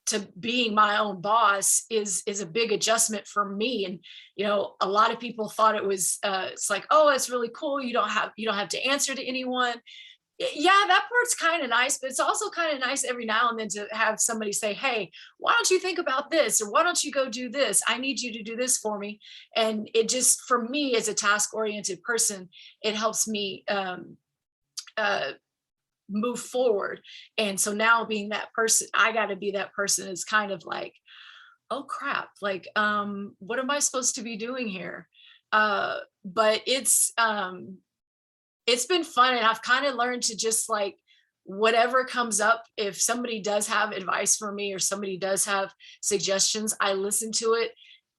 to being my own boss is a big adjustment for me. And, a lot of people thought it was, it's like, oh, it's really cool. You don't have to answer to anyone. Yeah, that part's kind of nice, but it's also kind of nice every now and then to have somebody say, hey, why don't you think about this? Or why don't you go do this? I need you to do this for me. And it just, for me as a task-oriented person, it helps me move forward. And so now being that person, I got to be that person is kind of like, oh crap, like what am I supposed to be doing here? But it's been fun, and I've kind of learned to just like, whatever comes up, if somebody does have advice for me or somebody does have suggestions, I listen to it.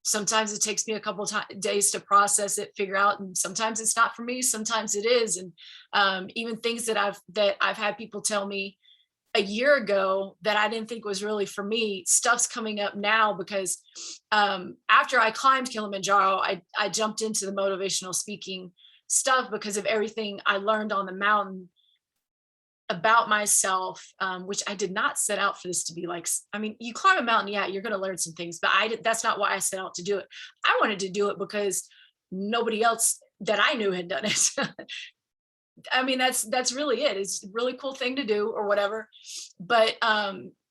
Sometimes it takes me a couple days to process it, figure out, and sometimes it's not for me, sometimes it is. And even things that I've had people tell me a year ago that I didn't think was really for me, stuff's coming up now, because after I climbed Kilimanjaro, I jumped into the motivational speaking stuff because of everything I learned on the mountain about myself, which I did not set out for this to be like. I mean, you climb a mountain, yeah, you're going to learn some things, but that's not why I set out to do it. I wanted to do it because nobody else that I knew had done it. I mean, that's really it. It's a really cool thing to do or whatever. But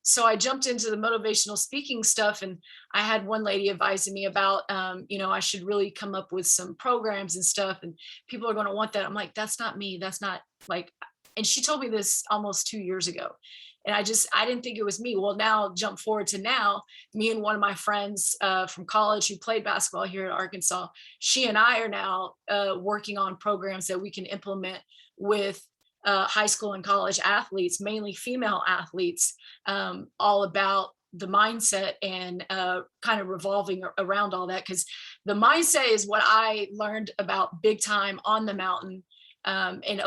so I jumped into the motivational speaking stuff, and I had one lady advising me about, I should really come up with some programs and stuff, and people are going to want that. I'm like, that's not me. That's not like, and she told me this almost 2 years ago. And I didn't think it was me. Well, now jump forward to now, me and one of my friends from college who played basketball here at Arkansas, she and I are now working on programs that we can implement with high school and college athletes, mainly female athletes, all about the mindset and kind of revolving around all that. Because the mindset is what I learned about big time on the mountain, and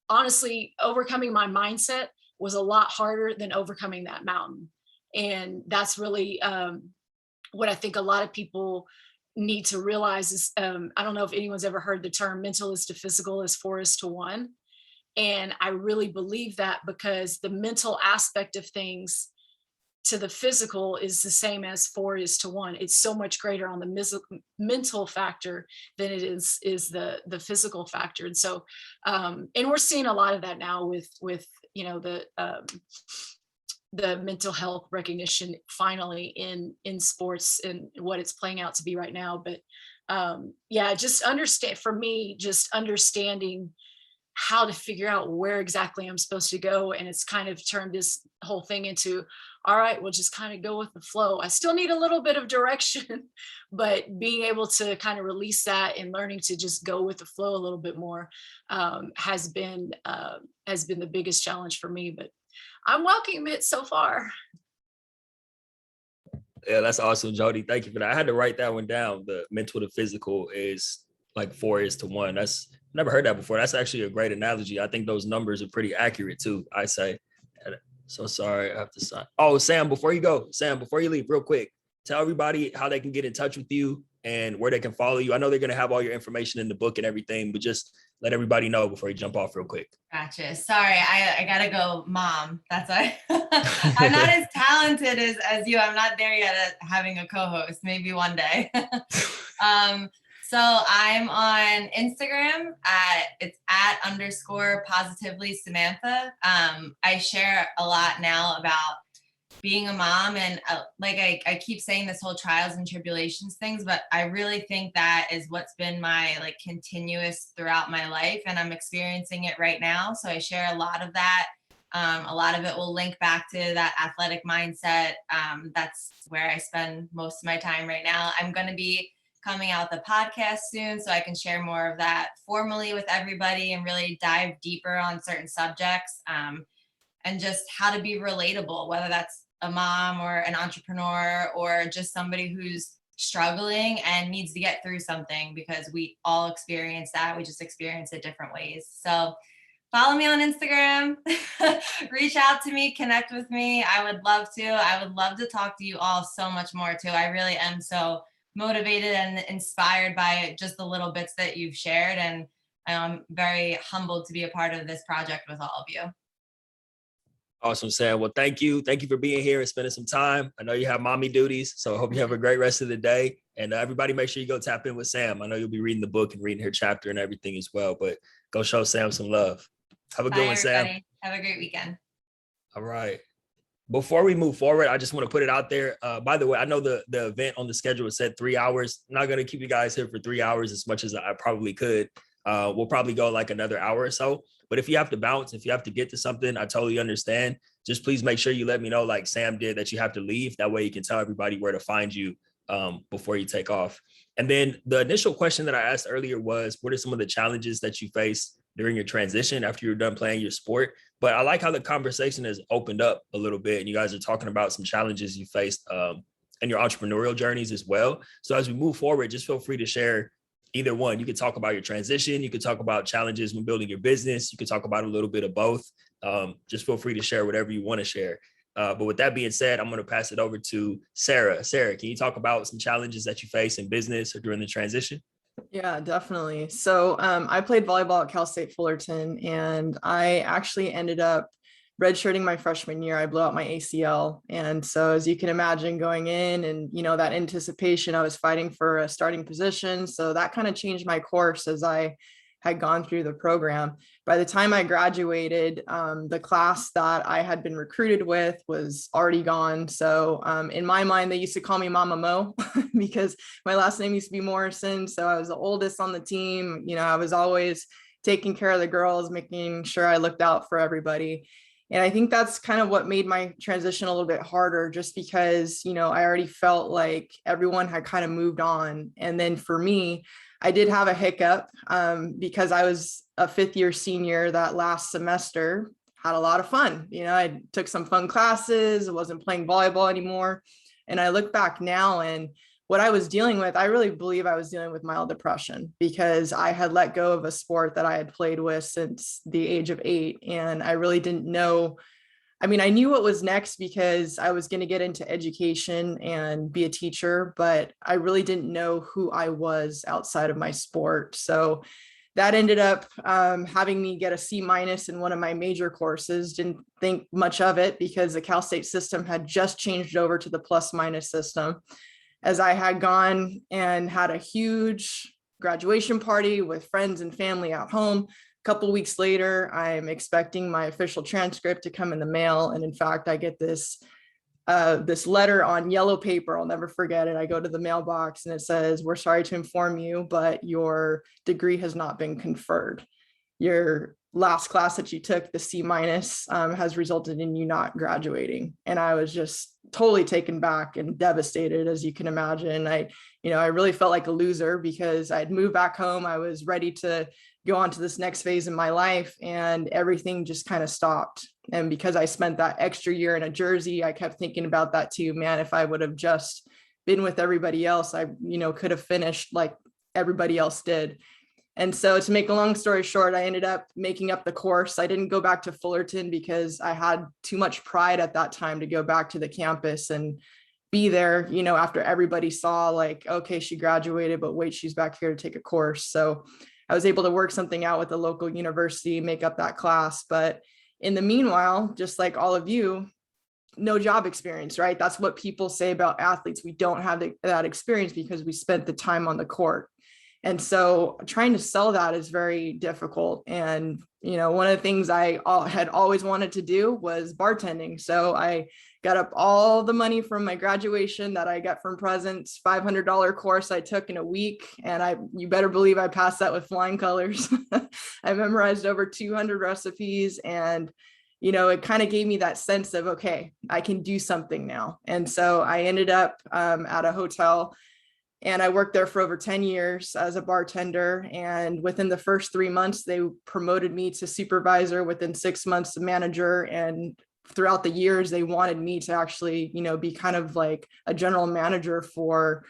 honestly, overcoming my mindset was a lot harder than overcoming that mountain. And that's really what I think a lot of people need to realize is, I don't know if anyone's ever heard the term mental is to physical is 4:1. And I really believe that, because the mental aspect of things to the physical is the same as 4:1. It's so much greater on the mental factor than it is the physical factor. And so, and we're seeing a lot of that now with the the mental health recognition finally in sports and what it's playing out to be right now. But yeah, just understanding how to figure out where exactly I'm supposed to go. And it's kind of turned this whole thing into, all right, we'll just kind of go with the flow. I still need a little bit of direction, but being able to kind of release that and learning to just go with the flow a little bit more has been the biggest challenge for me, but I'm welcoming it so far. Yeah, that's awesome, Jody. Thank you for that. I had to write that one down. The mental to physical is like 4:1. That's never heard that before. That's actually a great analogy. I think those numbers are pretty accurate too. I say. So sorry, I have to sign. Oh, Sam, before you leave, real quick, tell everybody how they can get in touch with you and where they can follow you. I know they're going to have all your information in the book and everything, but just let everybody know before you jump off real quick. Gotcha. Sorry, I gotta go, Mom. That's why I'm not as talented as you. I'm not there yet at having a co-host. Maybe one day. So I'm on Instagram it's @_positively Samantha. I share a lot now about being a mom, and like I keep saying this whole trials and tribulations things, but I really think that is what's been my like continuous throughout my life, and I'm experiencing it right now. So I share a lot of that. A lot of it will link back to that athletic mindset. That's where I spend most of my time right now. I'm going to be coming out the podcast soon, so I can share more of that formally with everybody and really dive deeper on certain subjects, and just how to be relatable, whether that's a mom or an entrepreneur or just somebody who's struggling and needs to get through something, because we all experience that. We just experience it different ways. So follow me on Instagram, reach out to me, connect with me. I would love to talk to you all so much more too. I really am so motivated and inspired by just the little bits that you've shared. And I'm very humbled to be a part of this project with all of you. Awesome, Sam. Well, thank you. Thank you for being here and spending some time. I know you have mommy duties, so I hope you have a great rest of the day. And everybody make sure you go tap in with Sam. I know you'll be reading the book and reading her chapter and everything as well, but go show Sam some love. Have a good one, Sam. Have a great weekend. All right. Before we move forward, I just want to put it out there. By the way, I know the event on the schedule said 3 hours. I'm not going to keep you guys here for 3 hours as much as I probably could. We'll probably go like another hour or so. But if you have to bounce, if you have to get to something, I totally understand. Just please make sure you let me know, like Sam did, that you have to leave. That way you can tell everybody where to find you before you take off. And then the initial question that I asked earlier was, what are some of the challenges that you face during your transition after you're done playing your sport? But I like how the conversation has opened up a little bit, and you guys are talking about some challenges you faced in your entrepreneurial journeys as well. So as we move forward, just feel free to share either one. You could talk about your transition. You could talk about challenges when building your business. You could talk about a little bit of both. Just feel free to share whatever you want to share. But with that being said, I'm going to pass it over to Sarah. Sarah, can you talk about some challenges that you face in business or during the transition? Yeah, definitely. So I played volleyball at Cal State Fullerton, and I actually ended up redshirting my freshman year. I blew out my ACL. And so as you can imagine, going in and, that anticipation, I was fighting for a starting position. So that kind of changed my course as I had gone through the program. By the time I graduated, the class that I had been recruited with was already gone. So in my mind, they used to call me Mama Mo because my last name used to be Morrison. So I was the oldest on the team. I was always taking care of the girls, making sure I looked out for everybody. And I think that's kind of what made my transition a little bit harder, just because, I already felt like everyone had kind of moved on. And then for me, I did have a hiccup because I was a fifth-year senior that last semester, had a lot of fun. I took some fun classes, I wasn't playing volleyball anymore. And I look back now, and what I was dealing with, I really believe I was dealing with mild depression, because I had let go of a sport that I had played with since the age of 8. And I really didn't know. I mean, I knew what was next because I was going to get into education and be a teacher, but I really didn't know who I was outside of my sport. So that ended up having me get a C- in one of my major courses. Didn't think much of it because the Cal State system had just changed over to the ± system, as I had gone and had a huge graduation party with friends and family at home. couple weeks later, I'm expecting my official transcript to come in the mail. And in fact, I get this letter on yellow paper. I'll never forget it. I go to the mailbox and it says, "We're sorry to inform you, but your degree has not been conferred. Your last class that you took, the C minus, has resulted in you not graduating." And I was just totally taken back and devastated, as you can imagine. I really felt like a loser because I'd moved back home. I was ready to go on to this next phase in my life, and everything just kind of stopped. And because I spent that extra year in a jersey, I kept thinking about that too. Man, if I would have just been with everybody else, I, could have finished like everybody else did. And so, to make a long story short, I ended up making up the course. I didn't go back to Fullerton because I had too much pride at that time to go back to the campus and be there, after everybody saw like, okay, she graduated, but wait, she's back here to take a course. So I was able to work something out with the local university, make up that class. But in the meanwhile, just like all of you, no job experience, right? That's what people say about athletes. We don't have that experience because we spent the time on the court. And so trying to sell that is very difficult. And, one of the things I had always wanted to do was bartending. So I got up all the money from my graduation that I got from Presents, $500 course I took in a week. And you better believe I passed that with flying colors. I memorized over 200 recipes, and it kind of gave me that sense of, okay, I can do something now. And so I ended up at a hotel, and I worked there for over 10 years as a bartender. And within the first 3 months, they promoted me to supervisor, within 6 months to manager. And throughout the years, they wanted me to actually, be kind of like a general manager for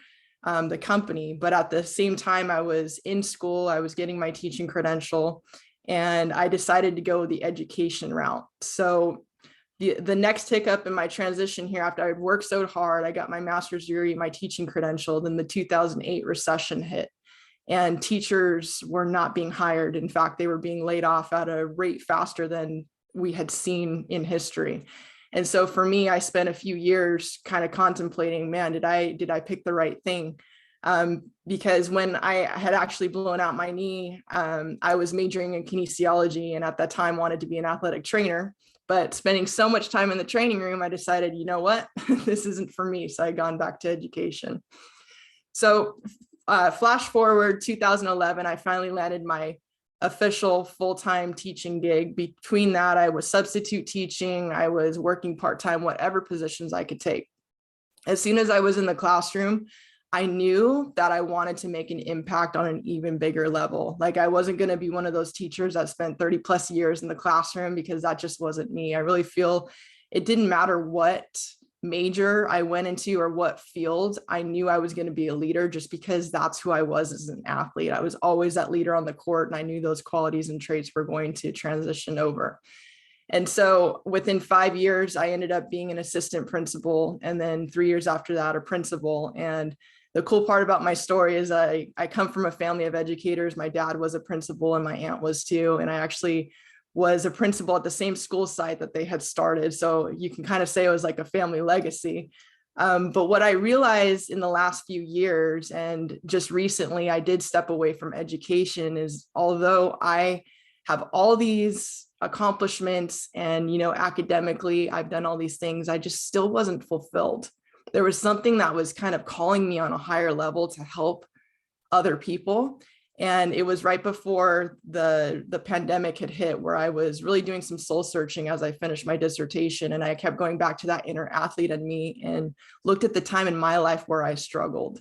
the company. But at the same time, I was in school, I was getting my teaching credential, and I decided to go the education route. So the next hiccup in my transition here, after I'd worked so hard, I got my master's degree, my teaching credential, then the 2008 recession hit, and teachers were not being hired. In fact, they were being laid off at a rate faster than we had seen in history. And so for me, I spent a few years kind of contemplating, man, did I pick the right thing? Because when I had actually blown out my knee, I was majoring in kinesiology, and at that time wanted to be an athletic trainer. But spending so much time in the training room, I decided, you know what, this isn't for me. So I gone back to education. So flash forward 2011, I finally landed my official full-time teaching gig. Between that, I was substitute teaching, I was working part-time, whatever positions I could take. As soon as I was in the classroom, I knew that I wanted to make an impact on an even bigger level. Like, I wasn't going to be one of those teachers that spent 30 plus years in the classroom, because that just wasn't me. I really feel it didn't matter what major I went into or what field. I knew I was going to be a leader, just because that's who I was as an athlete. I was always that leader on the court, and I knew those qualities and traits were going to transition over. And so within 5 years, I ended up being an assistant principal, and then 3 years after that, a principal. And the cool part about my story is I come from a family of educators. My dad was a principal and my aunt was too. And I actually was a principal at the same school site that they had started. So you can kind of say it was like a family legacy. But what I realized in the last few years, and just recently, I did step away from education, is although I have all these accomplishments and, academically, I've done all these things, I just still wasn't fulfilled. There was something that was kind of calling me on a higher level to help other people. And it was right before the pandemic had hit, where I was really doing some soul searching as I finished my dissertation. And I kept going back to that inner athlete in me and looked at the time in my life where I struggled.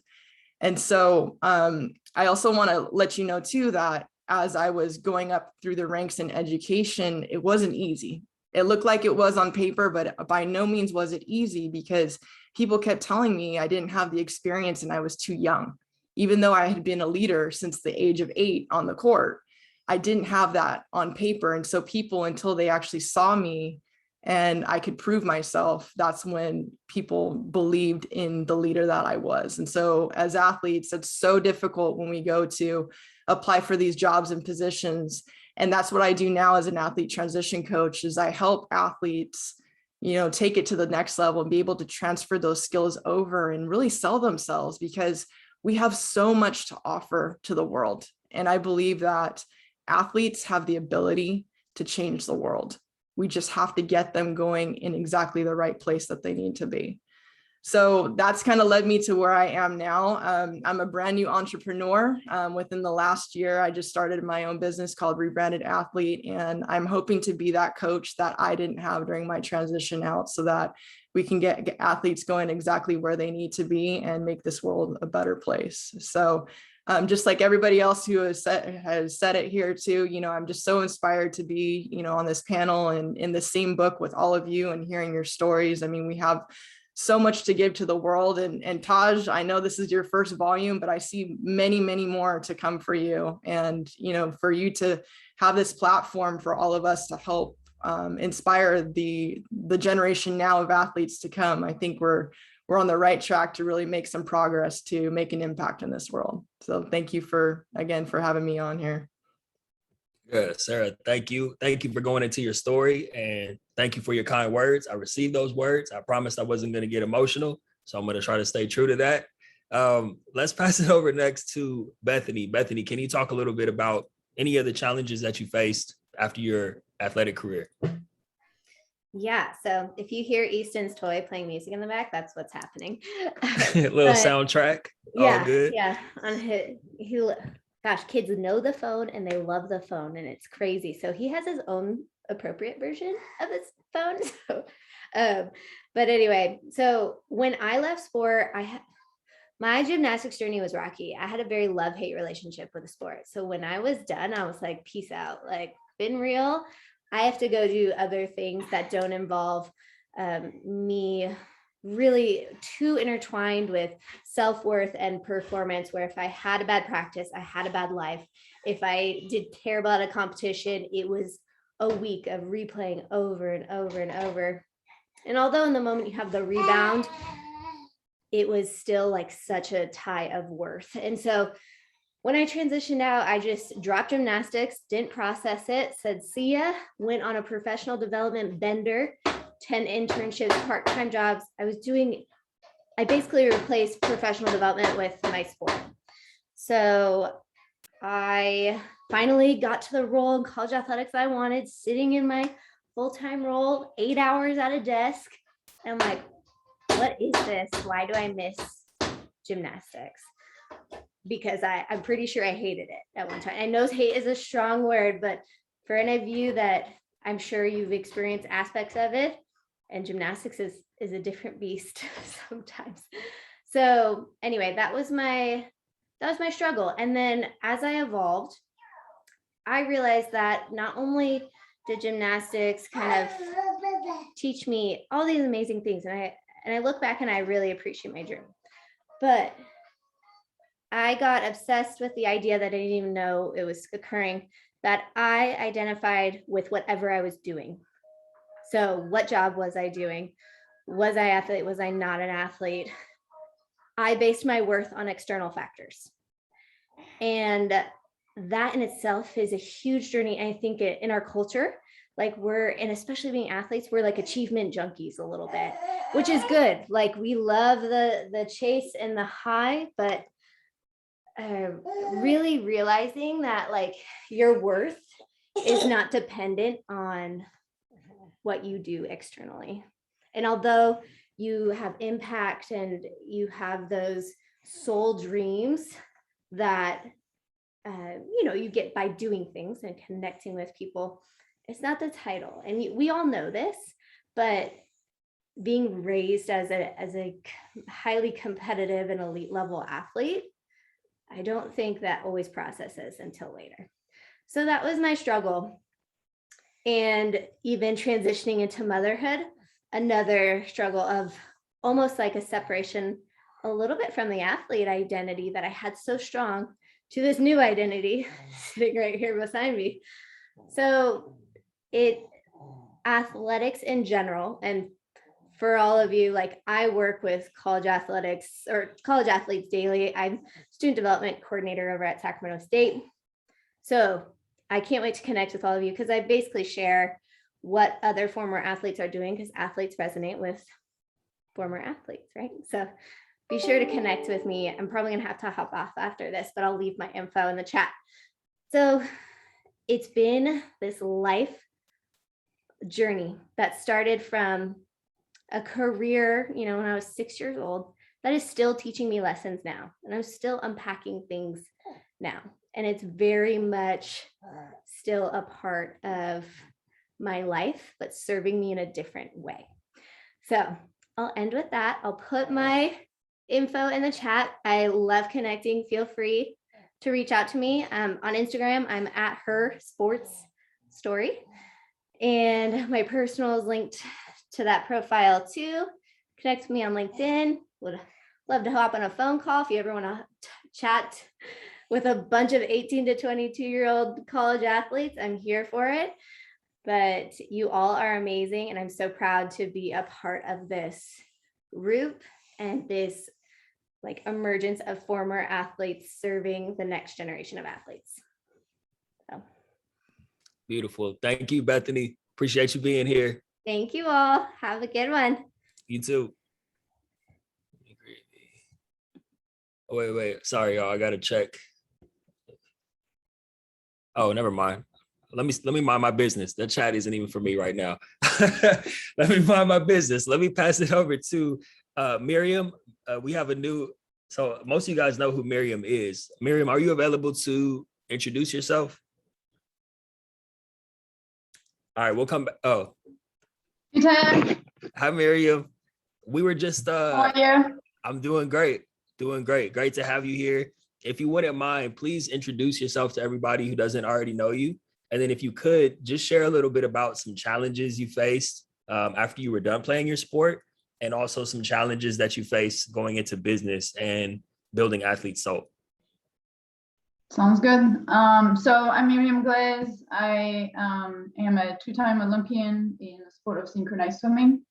And so I also want to let you know too, that as I was going up through the ranks in education, it wasn't easy. It looked like it was on paper, but by no means was it easy, because people kept telling me I didn't have the experience and I was too young. Even though I had been a leader since the age of 8 on the court, I didn't have that on paper. And so people, until they actually saw me and I could prove myself, that's when people believed in the leader that I was. And so as athletes, it's so difficult when we go to apply for these jobs and positions. And that's what I do now as an athlete transition coach, is I help athletes, take it to the next level and be able to transfer those skills over and really sell themselves, because we have so much to offer to the world. And I believe that athletes have the ability to change the world. We just have to get them going in exactly the right place that they need to be. So that's kind of led me to where I am now. I'm a brand new entrepreneur. Within the last year, I just started my own business called Rebranded Athlete, and I'm hoping to be that coach that I didn't have during my transition out, so that we can get athletes going exactly where they need to be and make this world a better place. So just like everybody else who has said it here too, I'm just so inspired to be, on this panel and in the same book with all of you and hearing your stories. I mean, we have so much to give to the world. And Taj, I know this is your first volume, but I see many, many more to come for you. And, for you to have this platform for all of us to help inspire the generation now of athletes to come. I think we're on the right track to really make some progress to make an impact in this world. So thank you for having me on here. Good, Sarah. Thank you. Thank you for going into your story, and thank you for your kind words. I received those words. I promised I wasn't going to get emotional, so I'm going to try to stay true to that. Let's pass it over next to Bethany. Bethany, can you talk a little bit about any of the challenges that you faced after your athletic career? Yeah, so if you hear Easton's toy playing music in the back, that's what's happening. Little soundtrack. Yeah, all good. Yeah. Gosh, kids know the phone and they love the phone, and it's crazy. So he has his own appropriate version of his phone. So, but anyway, so when I left sport, my gymnastics journey was rocky. I had a very love-hate relationship with the sport. So when I was done, I was like, peace out, like, been real. I have to go do other things that don't involve me really too intertwined with self-worth and performance, where if I had a bad practice, I had a bad life. If I did terrible at a competition, it was a week of replaying over and over and over. And although in the moment you have the rebound, it was still like such a tie of worth. And so when I transitioned out, I just dropped gymnastics, didn't process it, said, see ya, went on a professional development bender, 10 internships, part-time jobs. I basically replaced professional development with my sport. So I finally got to the role in college athletics that I wanted, sitting in my full-time role, 8 hours at a desk. And I'm like, what is this? Why do I miss gymnastics? Because I'm pretty sure I hated it at one time. I know hate is a strong word, but for any of you that I'm sure you've experienced aspects of it, and gymnastics is a different beast sometimes. So anyway, that was my struggle. And then as I evolved, I realized that not only did gymnastics kind of teach me all these amazing things, and I look back and I really appreciate my journey, but I got obsessed with the idea that I didn't even know it was occurring, that I identified with whatever I was doing. So what job was I doing? Was I athlete? Was I not an athlete? I based my worth on external factors. And that in itself is a huge journey. I think in our culture, like and especially being athletes, we're like achievement junkies a little bit, which is good. Like we love the chase and the high, but really realizing that like your worth is not dependent on what you do externally. And although you have impact and you have those soul dreams that you get by doing things and connecting with people, it's not the title. And we all know this, but being raised as a highly competitive and elite level athlete, I don't think that always processes until later. So that was my struggle. And even transitioning into motherhood, another struggle of almost like a separation a little bit from the athlete identity that I had so strong to this new identity sitting right here beside me. So athletics in general, and for all of you, like I work with college athletics or college athletes daily. I'm student development coordinator over at Sacramento State. So I can't wait to connect with all of you because I basically share what other former athletes are doing, because athletes resonate with former athletes, right? So be sure to connect with me. I'm probably gonna have to hop off after this, but I'll leave my info in the chat. So it's been this life journey that started from a career, when I was 6 years old, that is still teaching me lessons now. And I'm still unpacking things now. And it's very much still a part of my life, but serving me in a different way. So I'll end with that. I'll put my info in the chat. I love connecting. Feel free to reach out to me. On Instagram, I'm at her sports story. And my personal is linked to that profile too. Connect with me on LinkedIn. Would love to hop on a phone call if you ever want to chat with a bunch of 18 to 22-year-old college athletes. I'm here for it. But you all are amazing, and I'm so proud to be a part of this group and this emergence of former athletes serving the next generation of athletes. So. Beautiful. Thank you, Bethany. Appreciate you being here. Thank you all. Have a good one. You too. Oh, wait. Sorry, y'all. I gotta check. Oh, never mind. Let me mind my business. The chat isn't even for me right now. Let me mind my business. Let me pass it over to Miriam. We have so most of you guys know who Miriam is. Miriam, are you available to introduce yourself? All right, we'll come back. Oh. Hi, Miriam. We were just How are you? I'm doing great. Great to have you here. If you wouldn't mind, please introduce yourself to everybody who doesn't already know you. And then if you could, just share a little bit about some challenges you faced after you were done playing your sport, and also some challenges that you face going into business and building Athlete Soul. Sounds good. So I'm Miriam Glaze. I am a two-time Olympian in the sport of synchronized swimming.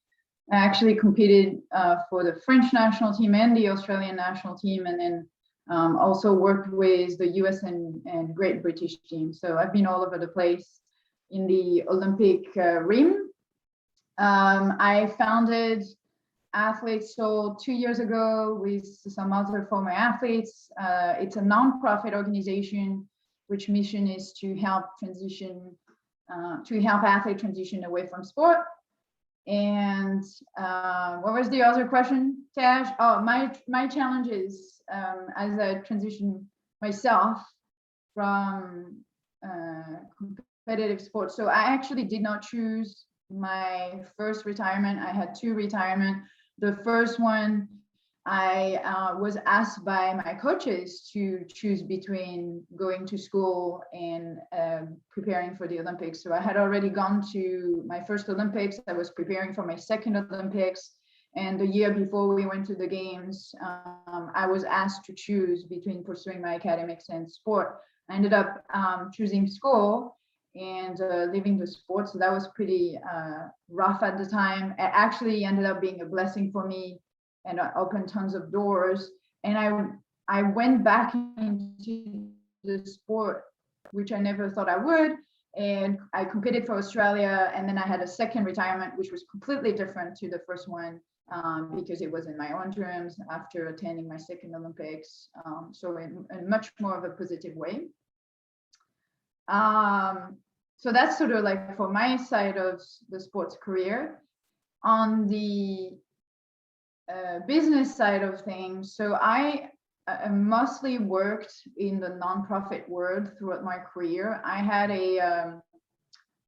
I actually competed for the French national team and the Australian national team, and then also worked with the US and Great British team. So I've been all over the place in the Olympic rim. I founded Athlete Soul 2 years ago with some other former athletes. It's a nonprofit organization which mission is to help athletes transition away from sport. And what was the other question, Tash? Oh, my challenges as I transition myself from competitive sports. So I actually did not choose my first retirement. I had two retirements. The first one, I was asked by my coaches to choose between going to school and preparing for the Olympics. So I had already gone to my first Olympics. I was preparing for my second Olympics. And the year before we went to the games, I was asked to choose between pursuing my academics and sport. I ended up choosing school and leaving the sport. So that was pretty rough at the time. It actually ended up being a blessing for me and opened tons of doors. And I went back into the sport, which I never thought I would. And I competed for Australia. And then I had a second retirement, which was completely different to the first one because it was in my own terms after attending my second Olympics. So in much more of a positive way. So that's sort of like for my side of the sports career. On the business side of things, so I mostly worked in the nonprofit world throughout my career. I had a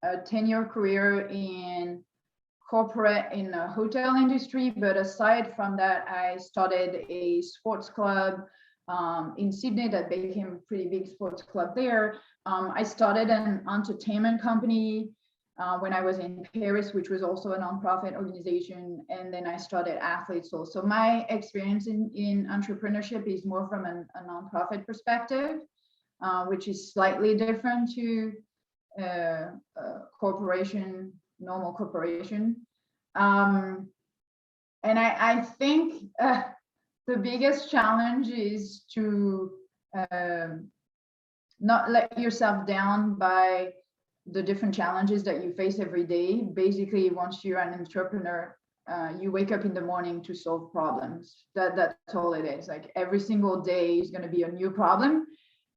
10-year career in corporate in the hotel industry, but aside from that, I started a sports club in Sydney that became a pretty big sports club there. I started an entertainment company when I was in Paris, which was also a nonprofit organization. And then I started Athlete Soul. So my experience in entrepreneurship is more from a nonprofit perspective, which is slightly different to corporation, normal corporation. And I think the biggest challenge is to not let yourself down by the different challenges that you face every day. Basically, once you're an entrepreneur, you wake up in the morning to solve problems. That's all it is. Like every single day is going to be a new problem,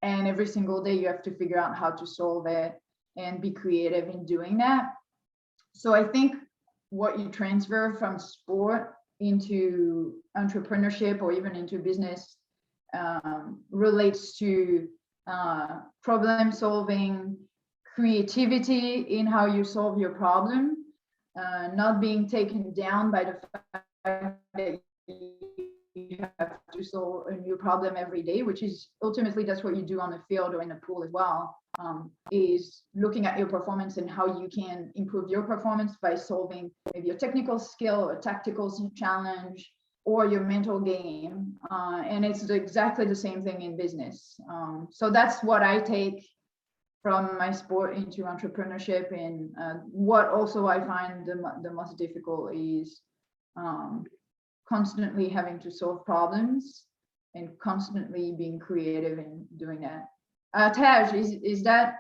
and every single day you have to figure out how to solve it. and be creative in doing that. So I think what you transfer from sport into entrepreneurship or even into business relates to problem solving, creativity in how you solve your problem, not being taken down by the fact that you have to solve a new problem every day, which is ultimately that's what you do on the field or in the pool as well, is looking at your performance and how you can improve your performance by solving maybe a technical skill or a tactical challenge or your mental game. And it's exactly the same thing in business. So that's what I take from my sport into entrepreneurship. And what also I find the most difficult is constantly having to solve problems and constantly being creative in doing that. Taj, is that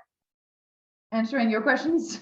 answering your questions?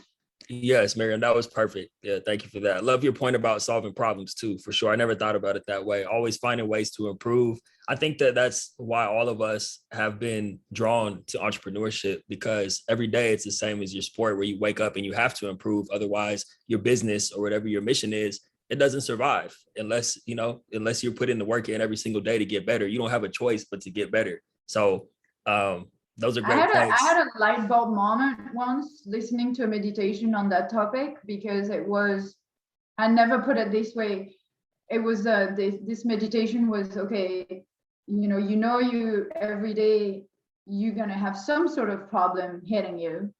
Yes, Miriam, that was perfect. Yeah, thank you for that. I love your point about solving problems too, for sure. I never thought about it that way. Always finding ways to improve. I think that that's why all of us have been drawn to entrepreneurship, because every day it's the same as your sport, where you wake up and you have to improve. Otherwise, your business or whatever your mission is, it doesn't survive unless you're putting the work in every single day to get better. You don't have a choice but to get better. So those are great points. I had a light bulb moment once listening to a meditation on that topic, because I never put it this way. It was this meditation was, okay, you every day you're gonna have some sort of problem hitting you.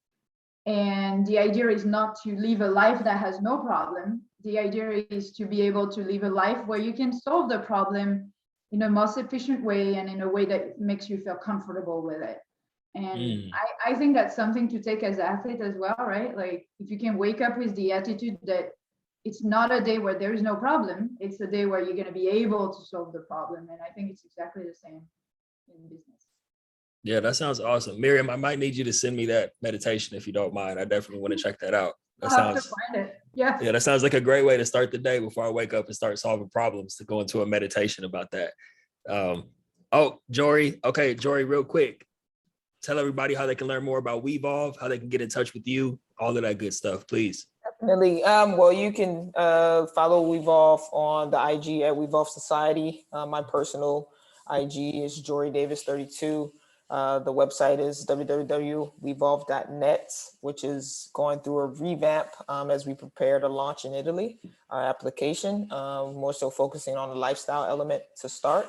And the idea is not to live a life that has no problem. The idea is to be able to live a life where you can solve the problem in a most efficient way and in a way that makes you feel comfortable with it. And I think that's something to take as an athlete as well, right? Like if you can wake up with the attitude that it's not a day where there is no problem, it's a day where you're going to be able to solve the problem. And I think it's exactly the same in business. Yeah, that sounds awesome. Miriam, I might need you to send me that meditation if you don't mind. I definitely want to check that out. I'll have to find it. Yeah. Yeah, that sounds like a great way to start the day before I wake up and start solving problems, to go into a meditation about that. Jory. Okay, Jory, real quick. Tell everybody how they can learn more about WeEvolve, how they can get in touch with you, all of that good stuff, please. Definitely. Well, you can follow WeEvolve on the IG at WeEvolve Society. My personal IG is Jory Davis 32. The website is www.weevolve.net, which is going through a revamp as we prepare to launch in Italy, our application, more so focusing on the lifestyle element to start.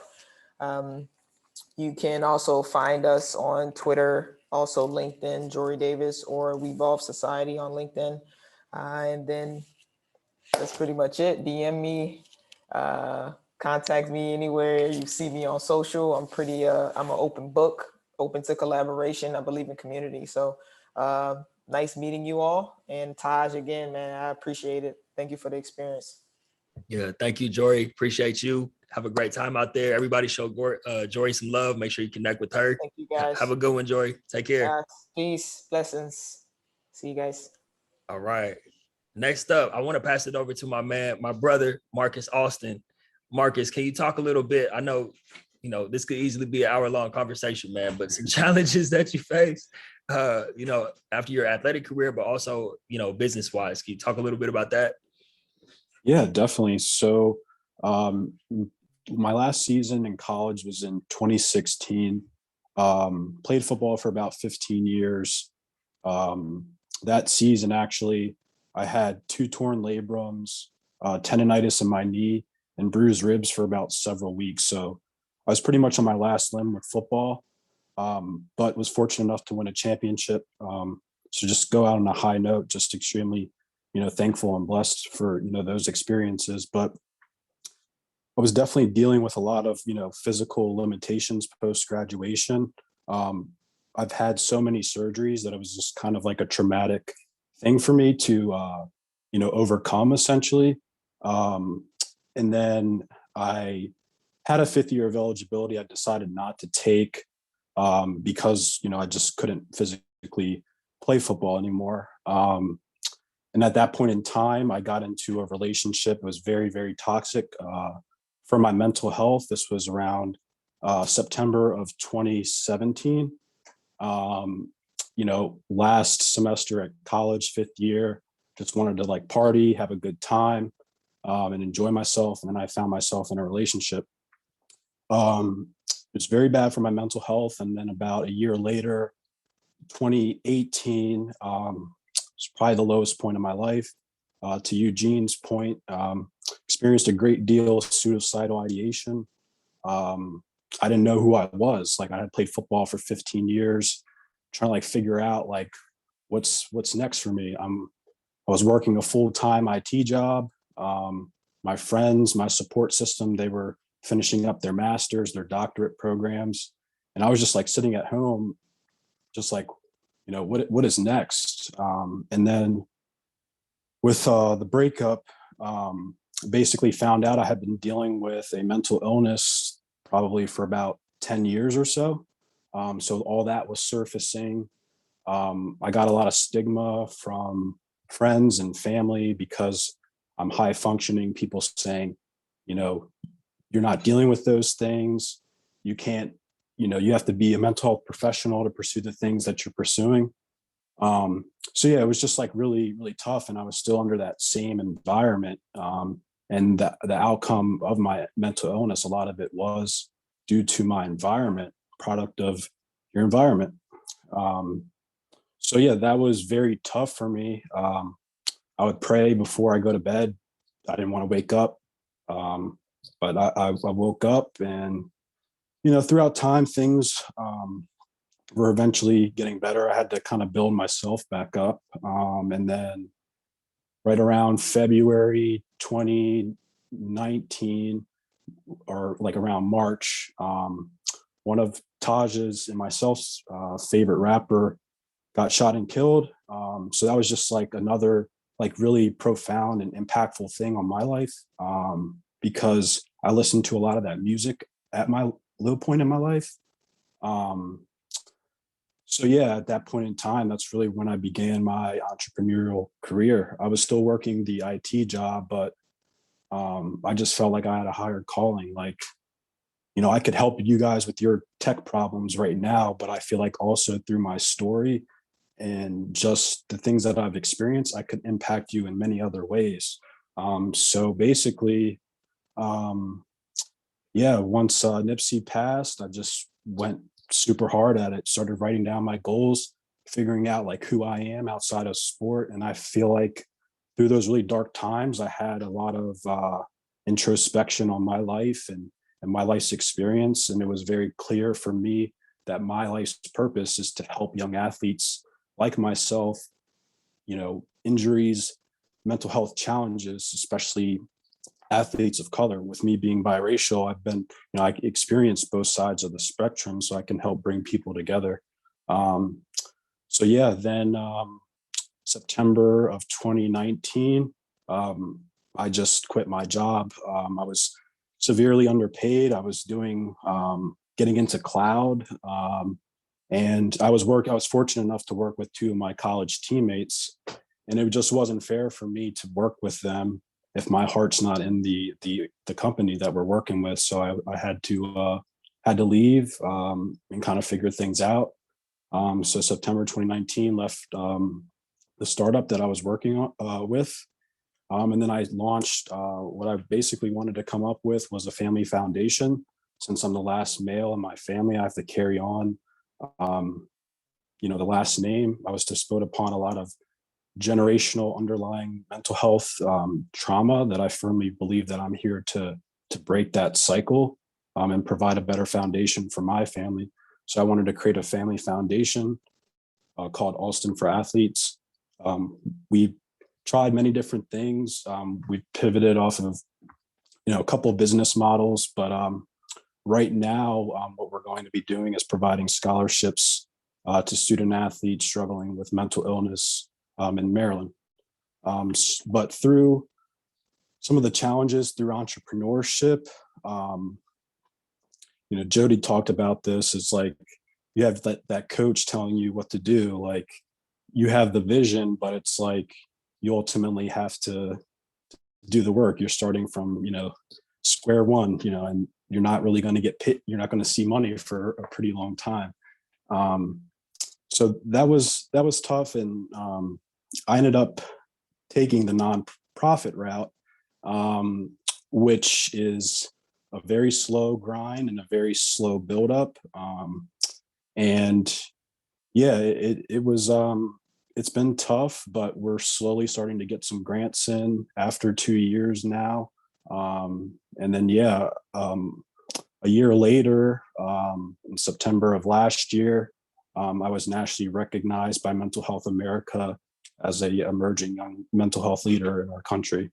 You can also find us on Twitter, also LinkedIn, Jory Davis, or WeEvolve Society on LinkedIn. And then that's pretty much it. DM me, contact me anywhere you see me on social. I'm an open book, open to collaboration. I believe in community. So nice meeting you all. And Taj, again, man, I appreciate it. Thank you for the experience. Yeah, thank you, Jory. Appreciate you. Have a great time out there. Everybody show Jory some love. Make sure you connect with her. Thank you, guys. Have a good one, Jory. Take care. Peace, blessings. See you guys. All right. Next up, I want to pass it over to my brother, Marcus Austin. Marcus, can you talk a little bit? I know, this could easily be an hour-long conversation, man, but some challenges that you face, after your athletic career, but also, business-wise. Can you talk a little bit about that? Yeah, definitely. So my last season in college was in 2016. Played football for about 15 years. That season, actually, I had 2 torn labrums, tendonitis in my knee, and bruised ribs for about several weeks. So I was pretty much on my last limb with football, but was fortunate enough to win a championship. So just go out on a high note, just extremely, thankful and blessed for, those experiences. But I was definitely dealing with a lot of, physical limitations post-graduation. I've had so many surgeries that it was just kind of like a traumatic thing for me to, overcome, essentially. And then I had a 5th year of eligibility I decided not to take because, I just couldn't physically play football anymore. And at that point in time, I got into a relationship. It was very, very toxic for my mental health. This was around September of 2017. last semester at college, 5th year, just wanted to like party, have a good time, and enjoy myself. And then I found myself in a relationship. It was very bad for my mental health. And then about a year later, 2018, was probably the lowest point of my life. To Eugene's point, experienced a great deal of suicidal ideation. I didn't know who I was. Like, I had played football for 15 years, trying to like figure out like what's next for me. I was working a full-time IT job. My friends, my support system, they were finishing up their masters, their doctorate programs, and I was just like sitting at home, just like, what is next? And then with the breakup, basically found out I had been dealing with a mental illness probably for about 10 years or so. So all that was surfacing. I got a lot of stigma from friends and family because I'm high functioning, people saying, you're not dealing with those things. You can't, you have to be a mental health professional to pursue the things that you're pursuing. So yeah, it was just like really, really tough. And I was still under that same environment. And the outcome of my mental illness, a lot of it was due to my environment, product of your environment. So yeah, that was very tough for me. I would pray before I go to bed. I didn't want to wake up. But I woke up, and, throughout time, things were eventually getting better. I had to kind of build myself back up. And then right around February 2019, or like around March, one of Taj's and myself's favorite rapper got shot and killed. So that was just like another like really profound and impactful thing on my life, because I listened to a lot of that music at my low point in my life. So yeah, at that point in time, that's really when I began my entrepreneurial career. I was still working the IT job, but I just felt like I had a higher calling. Like, I could help you guys with your tech problems right now, but I feel like also through my story and just the things that I've experienced, I could impact you in many other ways. So basically, once Nipsey passed, I just went super hard at it, started writing down my goals, figuring out like who I am outside of sport. And I feel like through those really dark times, I had a lot of introspection on my life and my life's experience. And it was very clear for me that my life's purpose is to help young athletes like myself, injuries, mental health challenges, especially athletes of color. With me being biracial, I've been, I experienced both sides of the spectrum, so I can help bring people together. Then September of 2019, I just quit my job. I was severely underpaid. I was getting into cloud. And I was fortunate enough to work with two of my college teammates, and it just wasn't fair for me to work with them if my heart's not in the company that we're working with. So I had to leave and kind of figure things out. So September 2019, left the startup that I was working with. And then I launched what I basically wanted to come up with was a family foundation. Since I'm the last male in my family, I have to carry on the last name. I was bestowed upon a lot of generational underlying mental health trauma that I firmly believe that I'm here to break that cycle and provide a better foundation for my family. So I wanted to create a family foundation called Alston for Athletes. We tried many different things. We pivoted off of a couple of business models, but right now what we're going to be doing is providing scholarships to student athletes struggling with mental illness in Maryland. But through some of the challenges through entrepreneurship, Jody talked about this. It's like you have that coach telling you what to do. Like, you have the vision, but it's like you ultimately have to do the work. You're starting from square one, and you're not really going to get you're not going to see money for a pretty long time. So that was tough, and I ended up taking the nonprofit route, which is a very slow grind and a very slow buildup. And yeah, it was it's been tough, but we're slowly starting to get some grants in after 2 years now. And then a year later, in September of last year, I was nationally recognized by Mental Health America as a emerging young mental health leader in our country.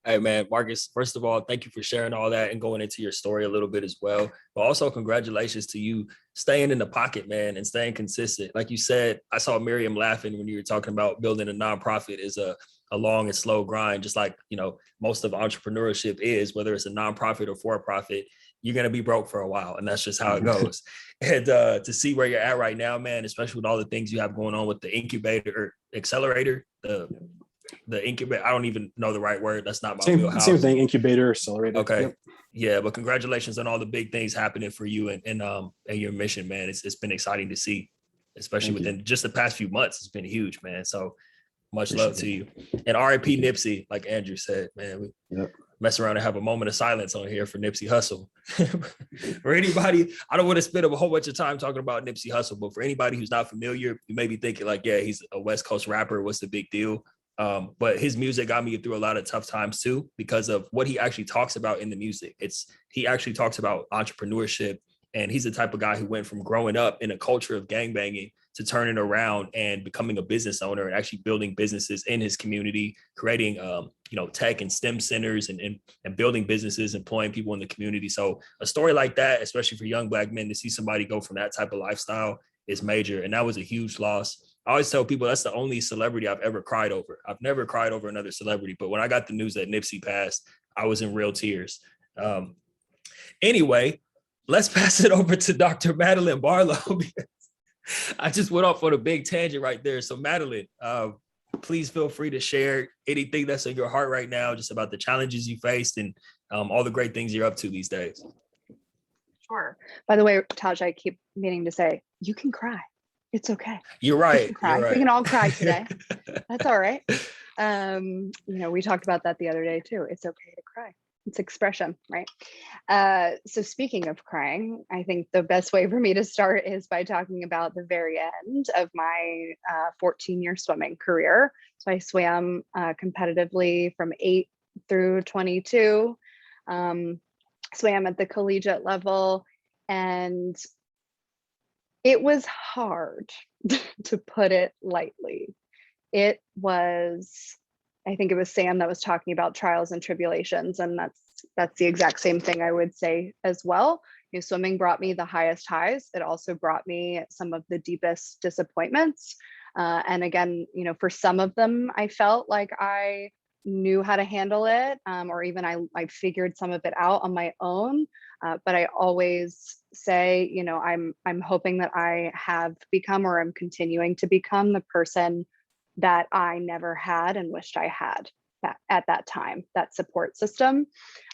Hey man, Marcus, first of all, thank you for sharing all that and going into your story a little bit as well. But also congratulations to you staying in the pocket, man, and staying consistent. Like you said, I saw Miriam laughing when you were talking about building a nonprofit is a long and slow grind, just like, you know, most of entrepreneurship is, whether it's a nonprofit or for profit, you're going to be broke for a while. And that's just how it goes. And to see where you're at right now, man, especially with all the things you have going on with the incubator or accelerator, the incubator, I don't even know the right word. That's not my wheelhouse. Same thing, incubator, accelerator. Okay. Yep. Yeah, but congratulations on all the big things happening for you and your mission, man. It's been exciting to see, especially within just the past few months. It's been huge, man. So much love to you. And RIP Nipsey, like Andrew said, man. We mess around and have a moment of silence on here for Nipsey Hussle. For anybody, I don't want to spend a whole bunch of time talking about Nipsey Hussle, but for anybody who's not familiar, you may be thinking like, yeah, he's a West Coast rapper. What's the big deal? But his music got me through a lot of tough times too, because of what he actually talks about in the music. He actually talks about entrepreneurship, and he's the type of guy who went from growing up in a culture of gangbanging to turning around and becoming a business owner and actually building businesses in his community, creating tech and STEM centers and building businesses, employing people in the community. So a story like that, especially for young Black men, to see somebody go from that type of lifestyle is major. And that was a huge loss. I always tell people that's the only celebrity I've ever cried over. I've never cried over another celebrity, but when I got the news that Nipsey passed, I was in real tears. Anyway, let's pass it over to Dr. Madeline Barlow. I just went off on a big tangent right there. So Madeline, please feel free to share anything that's in your heart right now, just about the challenges you faced and all the great things you're up to these days. Sure. By the way, Taj, I keep meaning to say, you can cry. It's okay. You're right. You can cry. You're right. We can all cry today. That's all right. We talked about that the other day too. It's okay to cry. It's expression, right? So speaking of crying, I think the best way for me to start is by talking about the very end of my 14-year swimming career. So I swam competitively from 8 through 22, swam at the collegiate level, and it was hard, to put it lightly. It was, I think it was Sam that was talking about trials and tribulations, and that's the exact same thing I would say as well. Swimming brought me the highest highs. It also brought me some of the deepest disappointments. And again, for some of them, I felt like I knew how to handle it, or even I figured some of it out on my own. But I always say, I'm hoping that I have become, or I'm continuing to become, the person that I never had and wished I had at that time, that support system.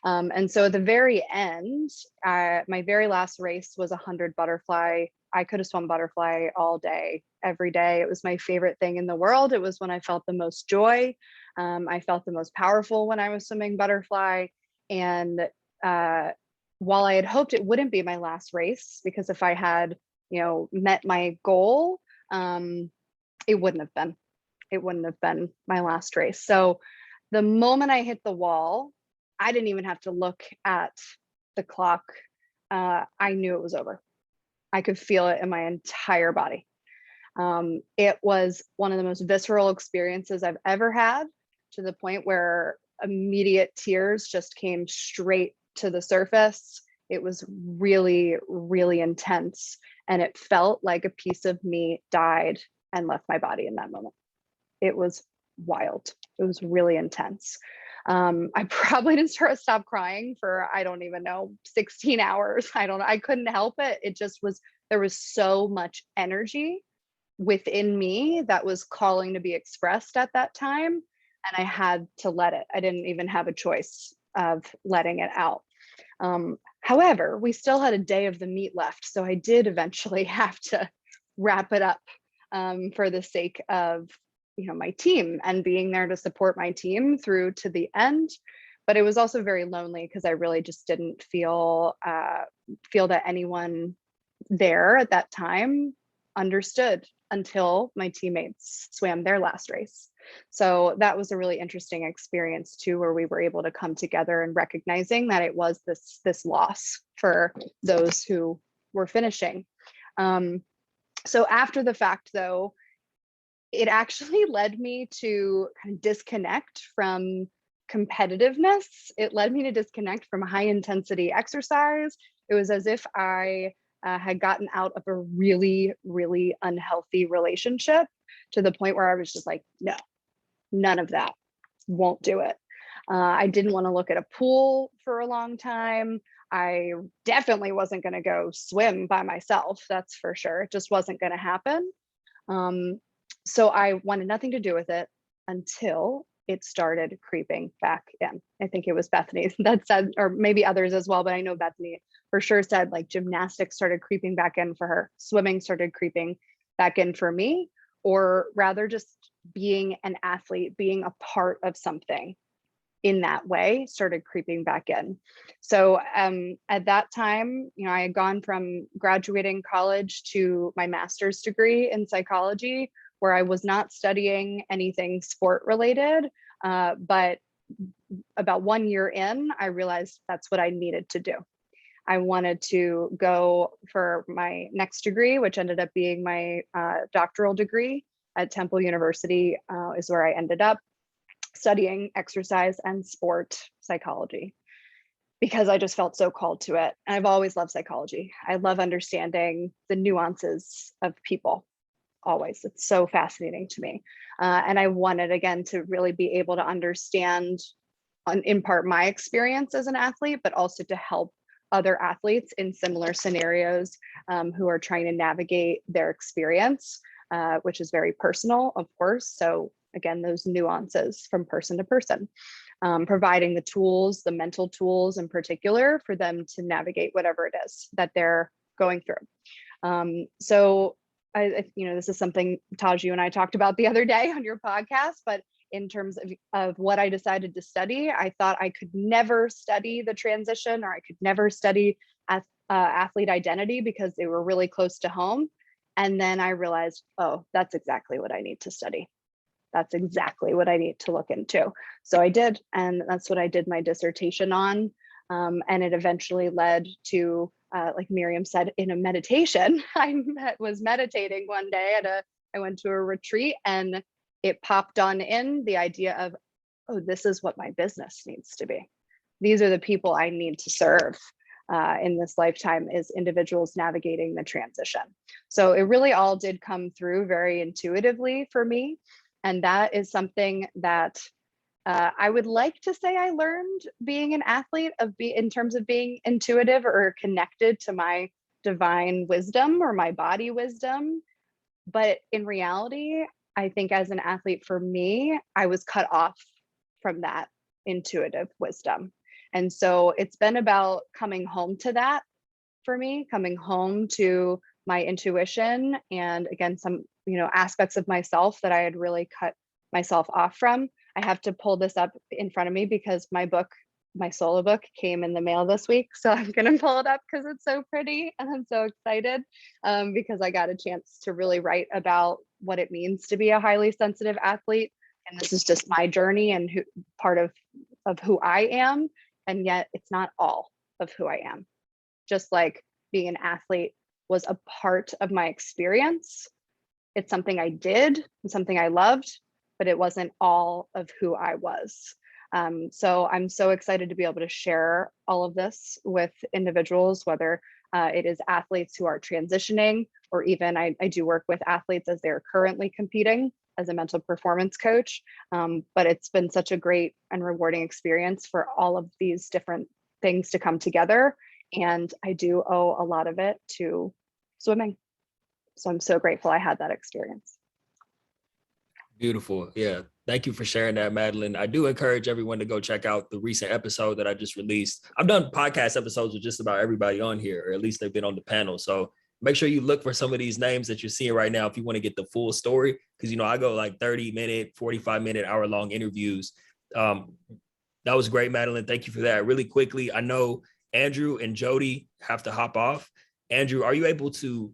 And so at the very end, my very last race was 100 butterfly. I could have swum butterfly all day, every day. It was my favorite thing in the world. It was when I felt the most joy. I felt the most powerful when I was swimming butterfly. And while I had hoped it wouldn't be my last race, because if I had, met my goal, it wouldn't have been. It wouldn't have been my last race. So the moment I hit the wall, I didn't even have to look at the clock. I knew it was over. I could feel it in my entire body. It was one of the most visceral experiences I've ever had, to the point where immediate tears just came straight to the surface. It was really, really intense. And it felt like a piece of me died and left my body in that moment. It was wild. It was really intense. I probably didn't stop crying for, I don't even know, 16 hours. I couldn't help it. It just was, there was so much energy within me that was calling to be expressed at that time. And I had to let it. I didn't even have a choice of letting it out. However, we still had a day of the meet left. So I did eventually have to wrap it up for the sake of, my team and being there to support my team through to the end. But it was also very lonely because I really just didn't feel that anyone there at that time understood until my teammates swam their last race. So that was a really interesting experience too, where we were able to come together and recognizing that it was this loss for those who were finishing. So after the fact though, it actually led me to kind of disconnect from competitiveness. It led me to disconnect from high intensity exercise. It was as if I had gotten out of a really, really unhealthy relationship to the point where I was just like, no, none of that, won't do it. I didn't want to look at a pool for a long time. I definitely wasn't going to go swim by myself. That's for sure. It just wasn't going to happen. So I wanted nothing to do with it until it started creeping back in. I think it was Bethany that said, or maybe others as well, but I know Bethany for sure said like gymnastics started creeping back in for her, swimming started creeping back in for me, or rather just being an athlete, being a part of something in that way started creeping back in. So at that time, I had gone from graduating college to my master's degree in psychology, where I was not studying anything sport related. But about 1 year in, I realized that's what I needed to do. I wanted to go for my next degree, which ended up being my doctoral degree at Temple University, is where I ended up studying exercise and sport psychology, because I just felt so called to it. And I've always loved psychology. I love understanding the nuances of people. Always. It's so fascinating to me. And I wanted, again, to really be able to understand, in part, my experience as an athlete, but also to help other athletes in similar scenarios who are trying to navigate their experience, which is very personal, of course. So again, those nuances from person to person, providing the tools, the mental tools in particular, for them to navigate whatever it is that they're going through. So this is something, Taj, you and I talked about the other day on your podcast, but in terms of what I decided to study, I thought I could never study the transition, or I could never study athlete identity because they were really close to home. And then I realized, oh, that's exactly what I need to study. That's exactly what I need to look into. So I did, and that's what I did my dissertation on. And it eventually led to, like Miriam said, in a meditation. I was meditating one day I went to a retreat, and it popped on in the idea of, oh, this is what my business needs to be. These are the people I need to serve in this lifetime, is individuals navigating the transition. So it really all did come through very intuitively for me. And that is something that I would like to say I learned being an athlete, in terms of being intuitive or connected to my divine wisdom or my body wisdom. But in reality, I think as an athlete, for me, I was cut off from that intuitive wisdom. And so it's been about coming home to that for me, coming home to my intuition, and again, some aspects of myself that I had really cut myself off from. I have to pull this up in front of me because my solo book came in the mail this week. So I'm going to pull it up because it's so pretty, and I'm so excited because I got a chance to really write about what it means to be a highly sensitive athlete. And this is just my journey and part of who I am. And yet it's not all of who I am. Just like being an athlete was a part of my experience. It's something I did and something I loved, but it wasn't all of who I was. So I'm so excited to be able to share all of this with individuals, whether it is athletes who are transitioning, or even I do work with athletes as they're currently competing as a mental performance coach. But it's been such a great and rewarding experience for all of these different things to come together. And I do owe a lot of it to swimming. So I'm so grateful I had that experience. Beautiful. Yeah. Thank you for sharing that, Madeline. I do encourage everyone to go check out the recent episode that I just released. I've done podcast episodes with just about everybody on here, or at least they've been on the panel. So make sure you look for some of these names that you're seeing right now if you want to get the full story. Because, I go like 30-minute, 45-minute, hour-long interviews. That was great, Madeline. Thank you for that. Really quickly, I know Andrew and Jody have to hop off. Andrew, are you able to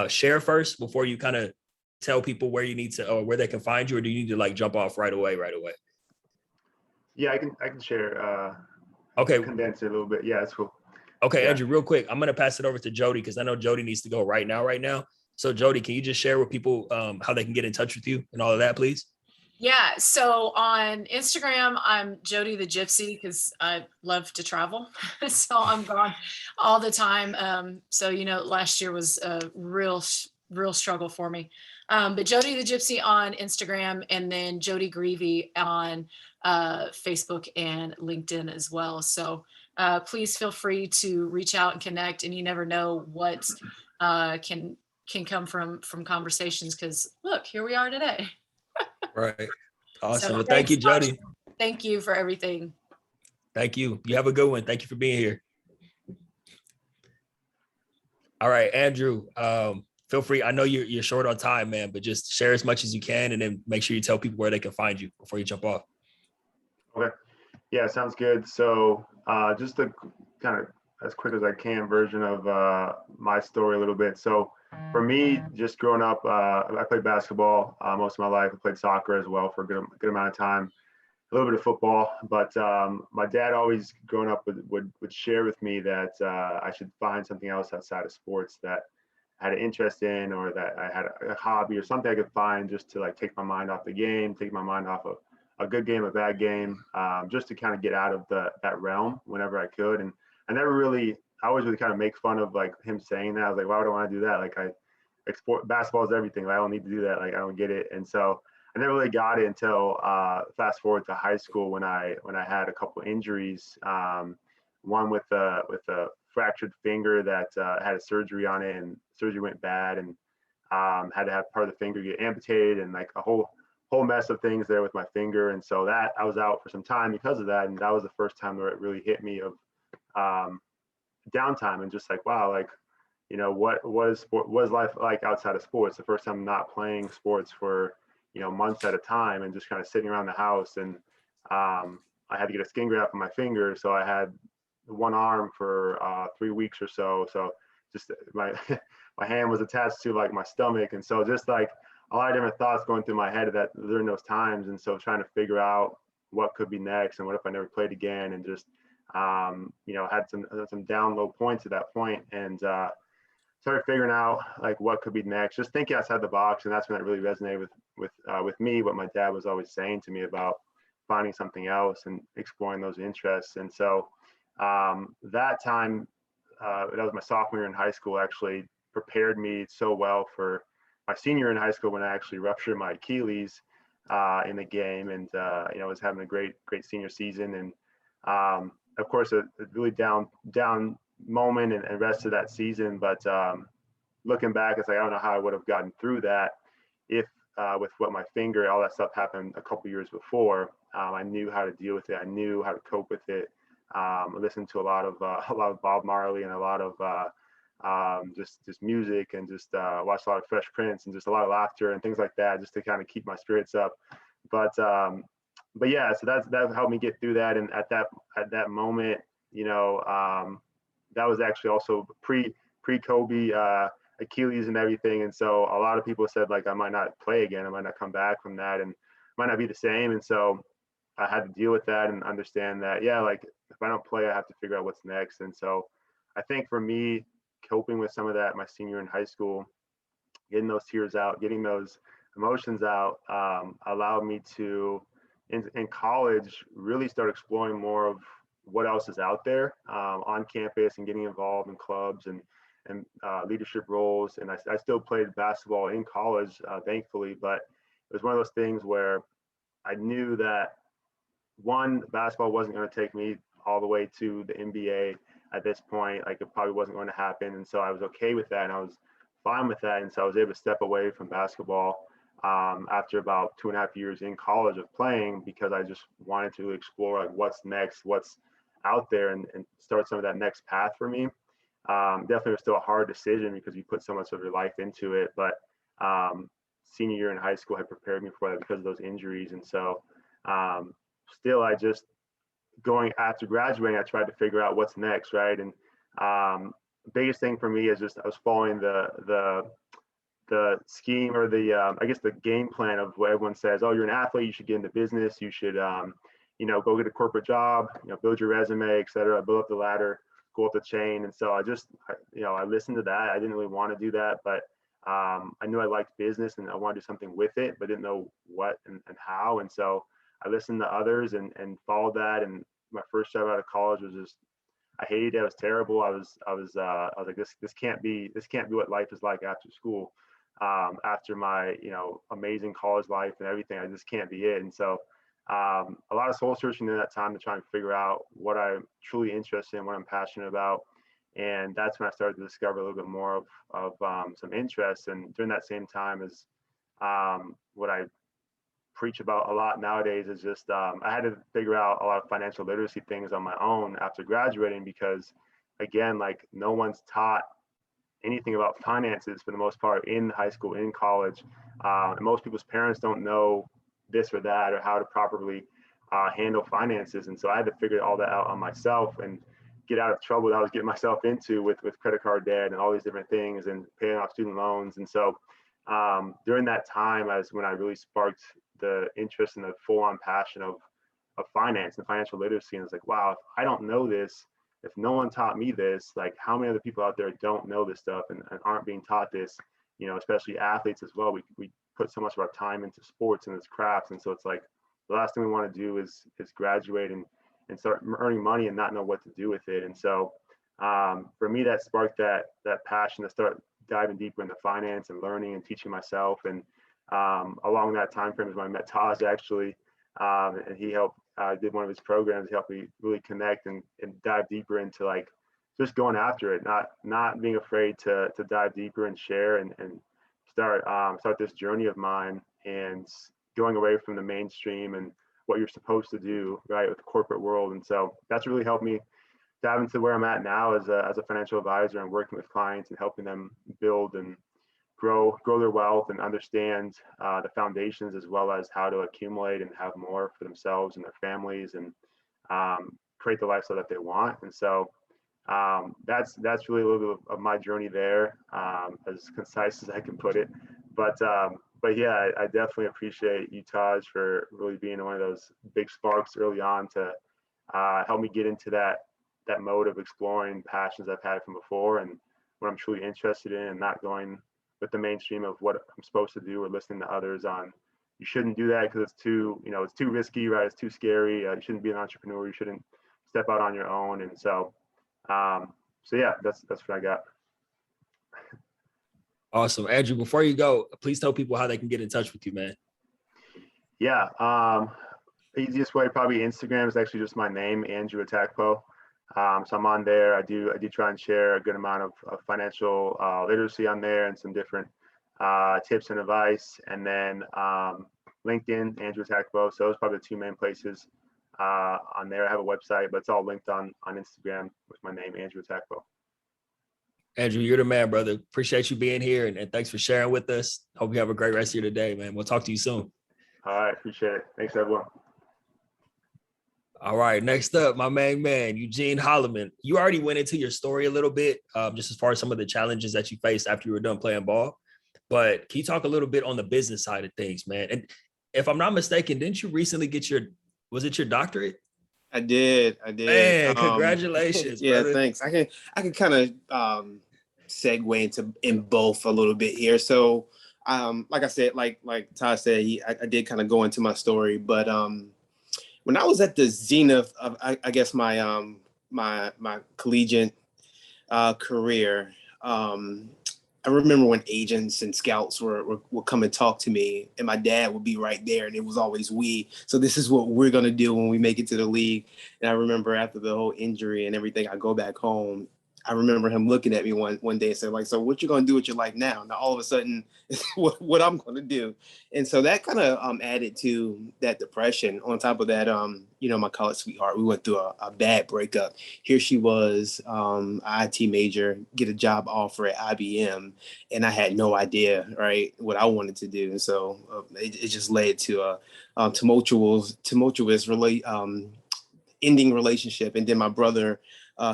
share first before you kind of tell people where you need to, or where they can find you, or do you need to like jump off right away? Yeah, I can share. Okay. Condense it a little bit. Yeah, that's cool. Okay, Yeah. Andrew, real quick, I'm gonna pass it over to Jody because I know Jody needs to go right now. So Jody, can you just share with people how they can get in touch with you and all of that, please? Yeah, so on Instagram, I'm Jody the Gypsy because I love to travel. So I'm gone all the time. So, last year was a real struggle for me. But Jody the Gypsy on Instagram, and then Jody Greavy on Facebook and LinkedIn as well. So please feel free to reach out and connect, and you never know what can come from conversations, because look, here we are today. Right. Awesome. So Well, thank you, Jody. Thank you for everything. Thank you. You have a good one. Thank you for being here. All right, Andrew, feel free. I know you're short on time, man, but just share as much as you can, and then make sure you tell people where they can find you before you jump off. Okay. Yeah, sounds good. So just a kind of as quick as I can version of my story a little bit. So for me, just growing up, I played basketball most of my life. I played soccer as well for a good amount of time, a little bit of football. But my dad always growing up would share with me that I should find something else outside of sports that I had an interest in, or that I had a hobby or something I could find just to like take my mind off the game, take my mind off of a good game, a bad game, just to kind of get out of that realm whenever I could. And I always really kind of make fun of like him saying that. I was like, why would I want to do that? Like basketball is everything. Like, I don't need to do that. Like, I don't get it. And so I never really got it until fast forward to high school when I had a couple injuries. One with a fractured finger that had a surgery on it, and surgery went bad, and had to have part of the finger get amputated, and like a whole mess of things there with my finger. And so that I was out for some time because of that. And that was the first time where it really hit me of downtime, and just like, wow, like, what is life like outside of sports? The first time not playing sports for, months at a time, and just kind of sitting around the house. And I had to get a skin graft on my finger. So I had one arm for 3 weeks or so. So just my hand was attached to like my stomach. And so just like a lot of different thoughts going through my head during those times. And so trying to figure out what could be next, and what if I never played again, and just, had some down low points at that point, and started figuring out like what could be next, just thinking outside the box. And that's when that really resonated with me, what my dad was always saying to me about finding something else and exploring those interests. And so that time, that was my sophomore year in high school, actually prepared me so well for my senior year in high school, when I actually ruptured my Achilles in the game, and was having a great senior season. And of course, a really down moment and rest of that season. But looking back, it's like, I don't know how I would have gotten through that if with what my finger, all that stuff happened a couple years before. I knew how to deal with it. I knew how to cope with it. I listened to a lot of Bob Marley, and a lot of just music, and just watched a lot of Fresh Prince, and just a lot of laughter and things like that, just to kind of keep my spirits up. But yeah, so that helped me get through that. And at that moment, that was actually also pre-Kobe Achilles and everything. And so a lot of people said like I might not play again, I might not come back from that, and might not be the same. And so I had to deal with that and understand that, yeah, like if I don't play, I have to figure out what's next. And so I think for me, coping with some of that my senior year in high school, getting those tears out, getting those emotions out, allowed me to, in college, really start exploring more of what else is out there on campus, and getting involved in clubs and leadership roles. And I still played basketball in college, thankfully, but it was one of those things where I knew that, one, basketball wasn't going to take me all the way to the NBA at this point. Like, it probably wasn't going to happen. And so I was okay with that, and I was fine with that. And so I was able to step away from basketball after about 2.5 years in college of playing, because I just wanted to explore like what's next, what's out there, and start some of that next path for me. Definitely was still a hard decision because you put so much of your life into it, but senior year in high school had prepared me for that because of those injuries. And so still, I just going after graduating, I tried to figure out what's next, right? And biggest thing for me is just I was following the scheme, or the I guess the game plan of what everyone says. Oh, you're an athlete, you should get into business, you should go get a corporate job, build your resume, et cetera, build up the ladder, go up the chain. And so I listened to that. I didn't really want to do that, but I knew I liked business and I wanted to do something with it, but didn't know what and how. And so I listened to others and followed that. And my first job out of college was just, I hated it. It was terrible. I was like, this can't be what life is like after school. After my, amazing college life and everything, I just can't be it. And so a lot of soul searching in that time to try and figure out what I'm truly interested in, what I'm passionate about. And that's when I started to discover a little bit more of some interest. And during that same time is what I preach about a lot nowadays is just I had to figure out a lot of financial literacy things on my own after graduating, because again, like no one's taught anything about finances for the most part in high school, in college. And most people's parents don't know this or that or how to properly handle finances. And so I had to figure all that out on myself and get out of trouble that I was getting myself into with credit card debt and all these different things and paying off student loans. And so during that time is when I really sparked the interest and the full-on passion of finance and financial literacy. And it's like, wow, if I don't know this, if no one taught me this, like how many other people out there don't know this stuff and aren't being taught this, especially athletes as well. We put so much of our time into sports and this craft. And so it's like the last thing we want to do is graduate and start earning money and not know what to do with it. And so for me, that sparked that passion to start diving deeper into finance and learning and teaching myself. And along that time frame is when I met Taj actually, and he helped did one of his programs to help me really connect and dive deeper into like just going after it, not being afraid to dive deeper and share and start this journey of mine and going away from the mainstream and what you're supposed to do, right, with the corporate world. And so that's really helped me dive into where I'm at now as a financial advisor and working with clients and helping them build and grow their wealth and understand the foundations, as well as how to accumulate and have more for themselves and their families and create the lifestyle that they want. And so that's really a little bit of my journey there, as concise as I can put it. But yeah, I definitely appreciate you, Taj, for really being one of those big sparks early on to help me get into that mode of exploring passions I've had from before and what I'm truly interested in, and not going with the mainstream of what I'm supposed to do or listening to others on, you shouldn't do that because it's too risky, right? It's too scary. You shouldn't be an entrepreneur. You shouldn't step out on your own. And so, yeah, that's what I got. Awesome. Andrew, before you go, please tell people how they can get in touch with you, man. Yeah. Easiest way, probably Instagram, is actually just my name, Andrew Atakpo. So I'm on there. I do try and share a good amount of financial literacy on there and some different tips and advice. And then LinkedIn, Andrew Atakpo. So those are probably the two main places on there. I have a website, but it's all linked on Instagram with my name, Andrew Atakpo. Andrew, you're the man, brother. Appreciate you being here and thanks for sharing with us. Hope you have a great rest of your day, man. We'll talk to you soon. All right. Appreciate it. Thanks, everyone. All right, next up, my main man, Eugene Holloman. You already went into your story a little bit, just as far as some of the challenges that you faced after you were done playing ball. But can you talk a little bit on the business side of things, man? And if I'm not mistaken, didn't you recently get your doctorate? I did. Man, congratulations. Yeah, brother. Thanks. I can kind of segue in both a little bit here. So, like I said, like Todd said, I did kind of go into my story, but when I was at the zenith of, I guess my collegiate career, I remember when agents and scouts would come and talk to me, and my dad would be right there, and it was always we. So this is what we're gonna do when we make it to the league. And I remember after the whole injury and everything, I go back home, I remember him looking at me one day and said, like, so what you gonna do with your life now? Now all of a sudden, what I'm gonna do. And so that kind of added to that depression. On top of that, my college sweetheart, we went through a bad breakup. Here she was, IT major, get a job offer at IBM, and I had no idea, right, what I wanted to do. And so it just led to a tumultuous ending relationship. And then my brother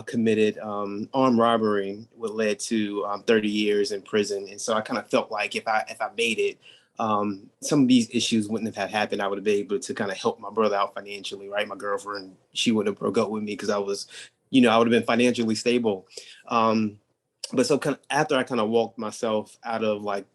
committed armed robbery, what led to 30 years in prison. And so I kind of felt like if I made it, some of these issues wouldn't have happened. I would have been able to kind of help my brother out financially, right? My girlfriend, she would have broke up with me because I was, I would have been financially stable. But so kind of after I kind of walked myself out of like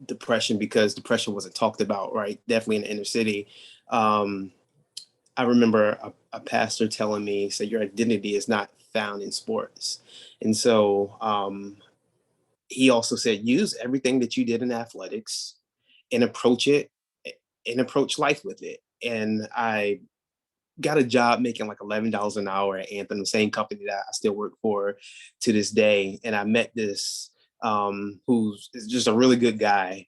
depression, because depression wasn't talked about, right? Definitely in the inner city. I remember a pastor telling me, so your identity is not found in sports. And so he also said, use everything that you did in athletics and approach life with it. And I got a job making like $11 an hour at Anthem, the same company that I still work for to this day. And I met this who's just a really good guy,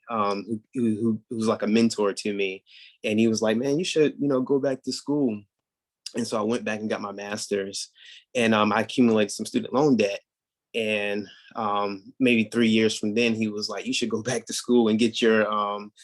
who's like a mentor to me. And he was like, man, you should, go back to school. And so I went back and got my master's, and I accumulated some student loan debt. And maybe 3 years from then, he was like, you should go back to school and get your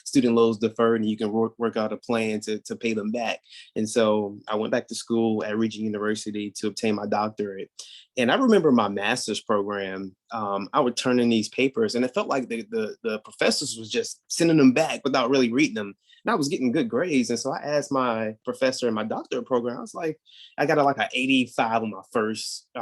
student loans deferred, and you can work out a plan to pay them back. And so I went back to school at Regent University to obtain my doctorate. And I remember my master's program, I would turn in these papers, and it felt like the professors was just sending them back without really reading them. And I was getting good grades. And so I asked my professor in my doctorate program, I was like, I got like an 85 on my first, I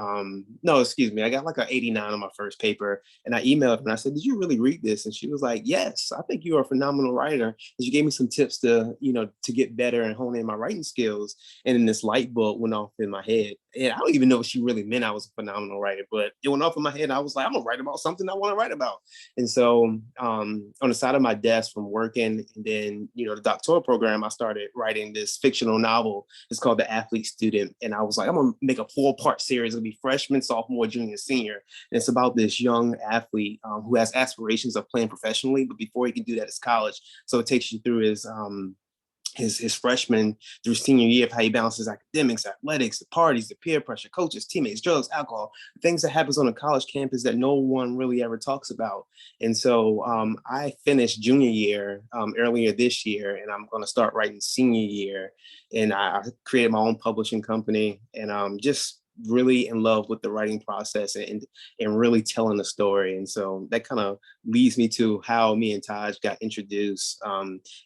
got like an 89 on my first paper. And I emailed her and I said, did you really read this? And she was like, yes, I think you are a phenomenal writer. And she gave me some tips to get better and hone in my writing skills. And then this light bulb went off in my head. And I don't even know if she really meant I was a phenomenal writer, but it went off in my head. I was like, I'm gonna write about something I want to write about. And so on the side of my desk from working, and then, the doctoral program, I started writing this fictional novel. It's called The Athlete Student. And I was like, I'm gonna make a 4-part series. It'll be freshman, sophomore, junior, senior. And it's about this young athlete who has aspirations of playing professionally, but before he can do that, it's college. So it takes you through his freshman through senior year of how he balances academics, athletics, the parties, the peer pressure, coaches, teammates, drugs, alcohol, things that happens on a college campus that no one really ever talks about. And so I finished junior year earlier this year, and I'm going to start writing senior year. And I created my own publishing company, and just really in love with the writing process and really telling the story. And so that kind of leads me to how me and Taj got introduced.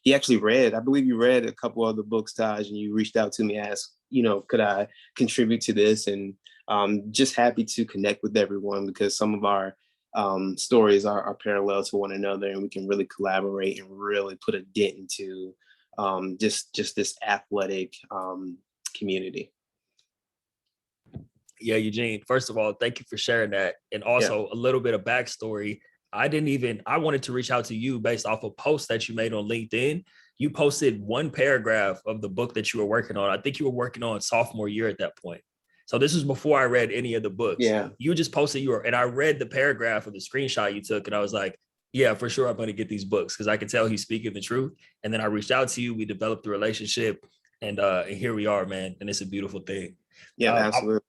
He actually I believe you read a couple other books, Taj, and you reached out to me, asked, could I contribute to this? And just happy to connect with everyone, because some of our stories are parallel to one another, and we can really collaborate and really put a dent into just this athletic community. Yeah, Eugene, first of all, thank you for sharing that. And also a little bit of backstory. I wanted to reach out to you based off a post that you made on LinkedIn. You posted one paragraph of the book that you were working on. I think you were working on sophomore year at that point. So this was before I read any of the books. Yeah. You just posted and I read the paragraph of the screenshot you took, and I was like, yeah, for sure, I'm going to get these books, because I could tell he's speaking the truth. And then I reached out to you. We developed a relationship, and here we are, man. And it's a beautiful thing. Yeah, absolutely.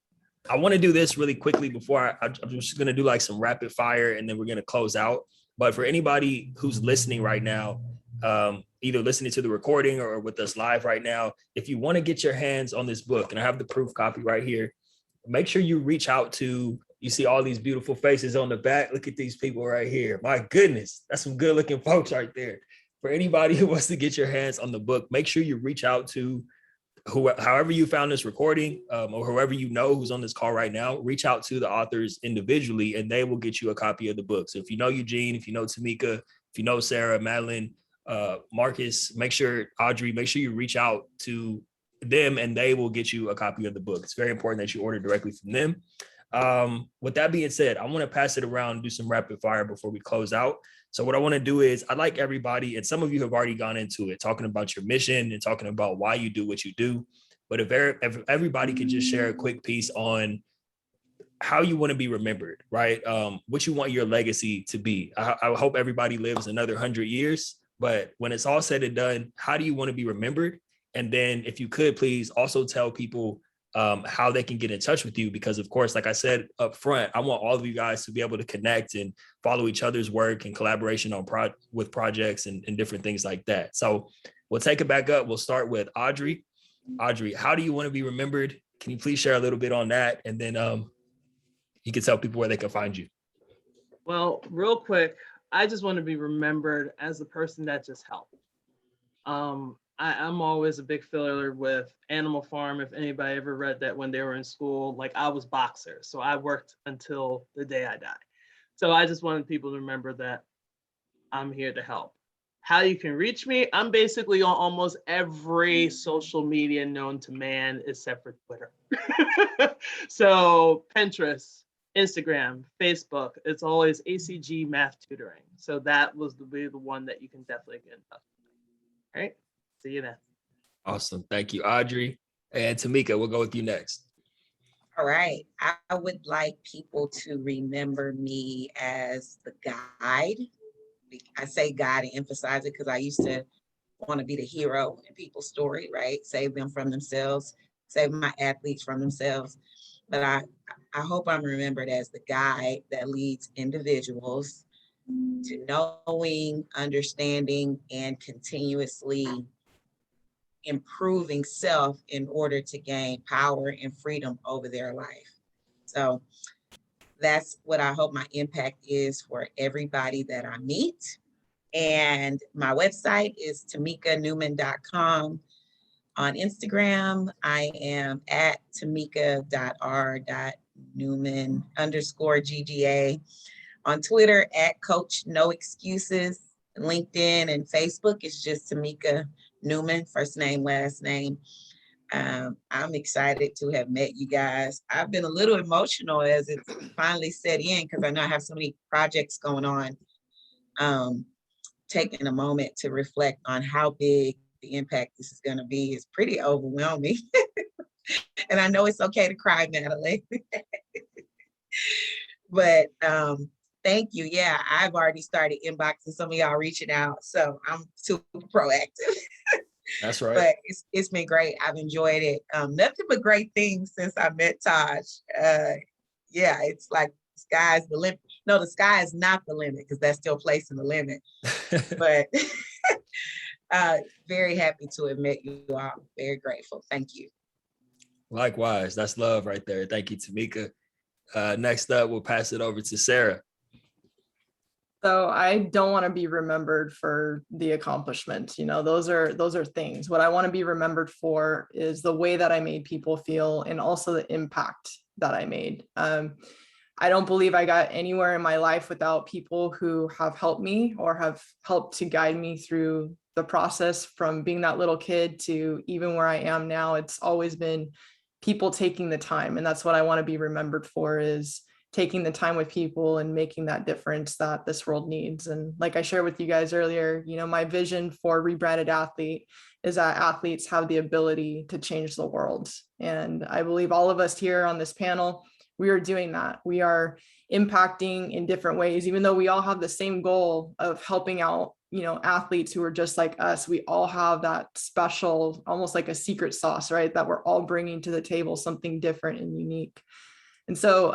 I want to do this really quickly before I'm just going to do like some rapid fire, and then we're going to close out. But for anybody who's listening right now, either listening to the recording or with us live right now, if you want to get your hands on this book, and I have the proof copy right here, make sure you reach out to, you see all these beautiful faces on the back. Look at these people right here. My goodness, that's some good looking folks right there. For anybody who wants to get your hands on the book, make sure you reach out to however you found this recording, or whoever who's on this call right now. Reach out to the authors individually, and they will get you a copy of the book. So if you know Eugene, if you know Tamika, if you know Sarah, Madeline, Marcus, Audrey, make sure you reach out to them, and they will get you a copy of the book. It's very important that you order directly from them. With that being said, I want to pass it around and do some rapid fire before we close out. So what I want to do is, I'd like everybody, and some of you have already gone into it, talking about your mission and talking about why you do what you do. But if everybody could just share a quick piece on how you want to be remembered, right? What you want your legacy to be. I hope everybody lives another 100 years, but when it's all said and done, how do you want to be remembered? And then if you could please also tell people how they can get in touch with you, because of course, like I said up front, I want all of you guys to be able to connect and follow each other's work and collaboration on with projects and different things like that. So we'll take it back up. We'll start with Audrey. Audrey, how do you want to be remembered? Can you please share a little bit on that? And then you can tell people where they can find you. Well, real quick, I just want to be remembered as the person that just helped. I'm always a big filler with Animal Farm. If anybody ever read that when they were in school, like I was boxer. So I worked until the day I die. So I just wanted people to remember that I'm here to help. How you can reach me, I'm basically on almost every social media known to man except for Twitter. So Pinterest, Instagram, Facebook, it's always ACG Math Tutoring. So that was the one that you can definitely get in touch with. All right. See you then. Awesome. Thank you, Audrey. And Tamika, we'll go with you next. All right. I would like people to remember me as the guide. I say guide and emphasize it because I used to want to be the hero in people's story, right? Save them from themselves, save my athletes from themselves. But I hope I'm remembered as the guide that leads individuals to knowing, understanding, and continuously improving self in order to gain power and freedom over their life. So that's what I hope my impact is for everybody that I meet. And my website is tamikanewman.com. On Instagram, I am at tamika.r.newman_GGA. On Twitter, at Coach No Excuses. LinkedIn and Facebook is just Tamika Newman, first name, last name. I'm excited to have met you guys. I've been a little emotional as it's finally set in because I know I have so many projects going on. Taking a moment to reflect on how big the impact this is going to be is pretty overwhelming. And I know it's okay to cry, Madeline. But thank you. Yeah, I've already started inboxing some of y'all reaching out. So I'm super proactive. That's right. But it's been great. I've enjoyed it. Nothing but great things since I met Taj. Yeah, it's like the sky's the limit. No, the sky is not the limit because that's still placing the limit. But very happy to have met you all. Very grateful. Thank you. Likewise. That's love right there. Thank you, Tamika. Next up, we'll pass it over to Sarah. So I don't want to be remembered for the accomplishments. You know, those are things. What I want to be remembered for is the way that I made people feel and also the impact that I made. I don't believe I got anywhere in my life without people who have helped me or have helped to guide me through the process from being that little kid to even where I am now. It's always been people taking the time. And that's what I want to be remembered for, is taking the time with people and making that difference that this world needs. And like I shared with you guys earlier, you know, my vision for Rebranded Athlete is that athletes have the ability to change the world. And I believe all of us here on this panel, we are doing that. We are impacting in different ways, even though we all have the same goal of helping out, you know, athletes who are just like us. We all have that special, almost like a secret sauce, right? That we're all bringing to the table, something different and unique. And so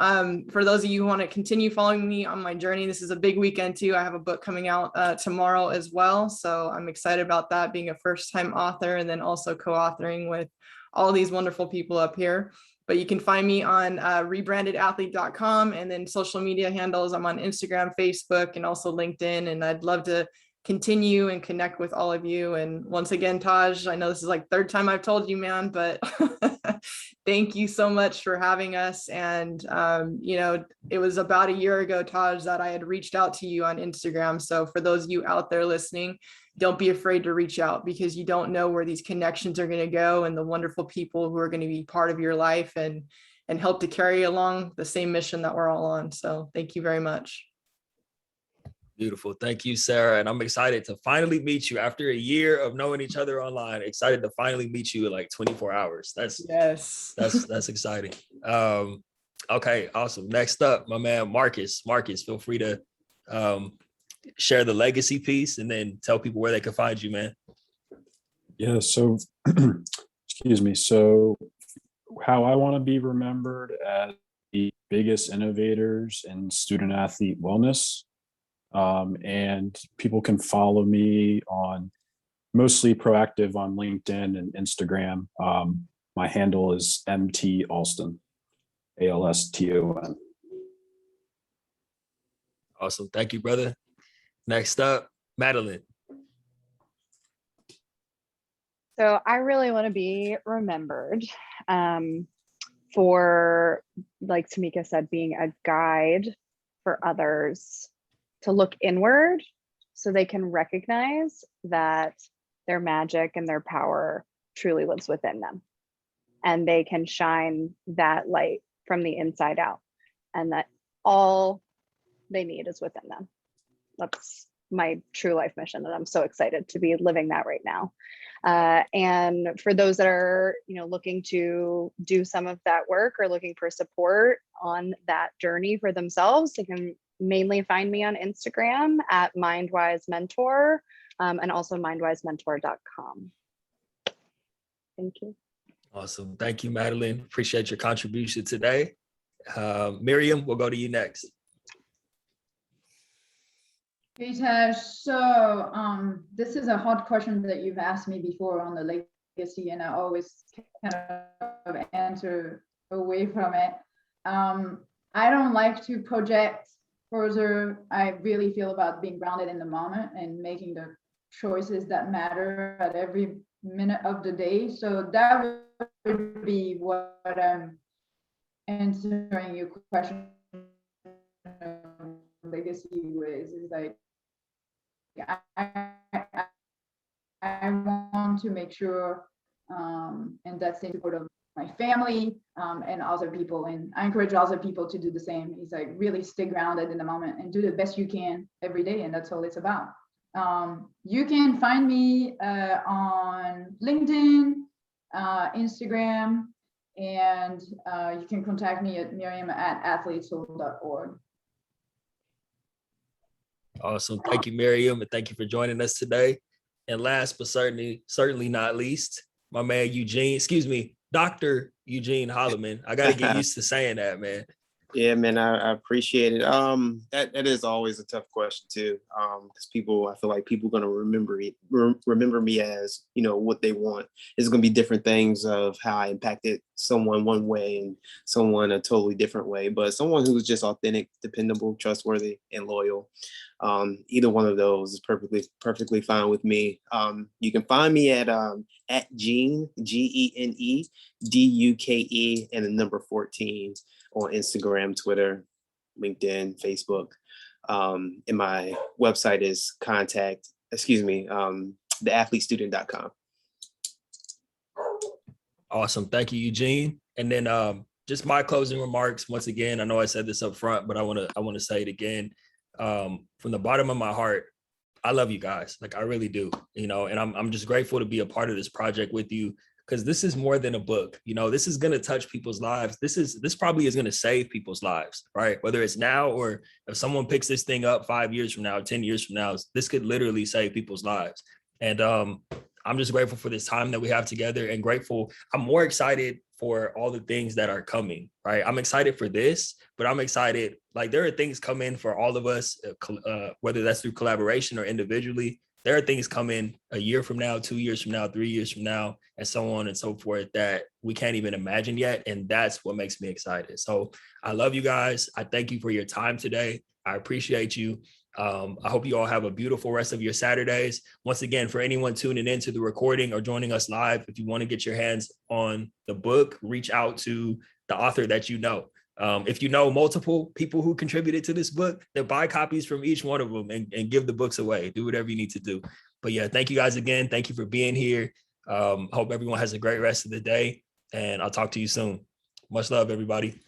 for those of you who want to continue following me on my journey, this is a big weekend too. I have a book coming out tomorrow as well. So I'm excited about that, being a first-time author and then also co-authoring with all these wonderful people up here. But you can find me on rebrandedathlete.com, and then social media handles. I'm on Instagram, Facebook, and also LinkedIn. And I'd love to continue and connect with all of you. And once again, Taj, I know this is like third time I've told you, man, but thank you so much for having us. And, you know, it was about a year ago, Taj, that I had reached out to you on Instagram. So for those of you out there listening, don't be afraid to reach out, because you don't know where these connections are going to go and the wonderful people who are going to be part of your life and help to carry along the same mission that we're all on. So thank you very much. Beautiful. Thank you, Sarah. And I'm excited to finally meet you after a year of knowing each other online. Excited to finally meet you in like 24 hours. That's exciting. Okay, awesome. Next up, my man Marcus. Marcus, feel free to share the legacy piece and then tell people where they can find you, man. Yeah, so excuse me. So how I want to be remembered as the biggest innovators in student athlete wellness. And people can follow me on mostly proactive on LinkedIn and Instagram. My handle is MT Alston, ALSTON. Awesome. Thank you, brother. Next up, Madeline. So I really want to be remembered for, like Tamika said, being a guide for others to look inward so they can recognize that their magic and their power truly lives within them. And they can shine that light from the inside out, and that all they need is within them. That's my true life mission, and I'm so excited to be living that right now. And for those that are, looking to do some of that work or looking for support on that journey for themselves, they can mainly find me on Instagram at MindWiseMentor, and also mindwisementor.com. Thank you. Awesome. Thank you, Madeline. Appreciate your contribution today. Miriam, we'll go to you next. Hey, Tash. So this is a hard question that you've asked me before on the legacy, and I always kind of answer away from it. I don't like to project further. I really feel about being grounded in the moment and making the choices that matter at every minute of the day. So that would be what I'm answering your question. Legacy ways is like, I want to make sure, and that's the support of my family and other people, and I encourage other people to do the same. It's like really stay grounded in the moment and do the best you can every day, and that's all it's about. You can find me on LinkedIn, Instagram, and you can contact me at miriam@athletesoul.org. Awesome. Thank you, Miriam, and thank you for joining us today. And last but certainly not least, my man Dr. Eugene Holloman. I got to get used to saying that, man. Yeah, man, I appreciate it. That is always a tough question too, because I feel like people are gonna remember me as what they want. It's gonna be different things of how I impacted someone one way and someone a totally different way. But someone who's just authentic, dependable, trustworthy, and loyal. Either one of those is perfectly fine with me. You can find me at Gene GENEDUKE and the number 14 on Instagram, Twitter, LinkedIn, Facebook. And my website is theathletestudent.com. Awesome. Thank you, Eugene. And then just my closing remarks. Once again, I know I said this up front, but I want to say it again. From the bottom of my heart, I love you guys. Like I really do, and I'm just grateful to be a part of this project with you, because this is more than a book. This is going to touch people's lives. This probably is going to save people's lives, right? Whether it's now or if someone picks this thing up 5 years from now, 10 years from now, this could literally save people's lives. And I'm just grateful for this time that we have together, and grateful. I'm more excited for all the things that are coming, right? I'm excited for this, but I'm excited, like there are things coming for all of us, whether that's through collaboration or individually. There are things coming a year from now, 2 years from now, 3 years from now, and so on and so forth that we can't even imagine yet. And that's what makes me excited. So I love you guys. I thank you for your time today. I appreciate you. I hope you all have a beautiful rest of your Saturdays. Once again, for anyone tuning into the recording or joining us live, if you want to get your hands on the book, reach out to the author that you know. If you know multiple people who contributed to this book, then buy copies from each one of them and give the books away. Do whatever you need to do. But yeah, thank you guys again. Thank you for being here. Hope everyone has a great rest of the day, and I'll talk to you soon. Much love, everybody.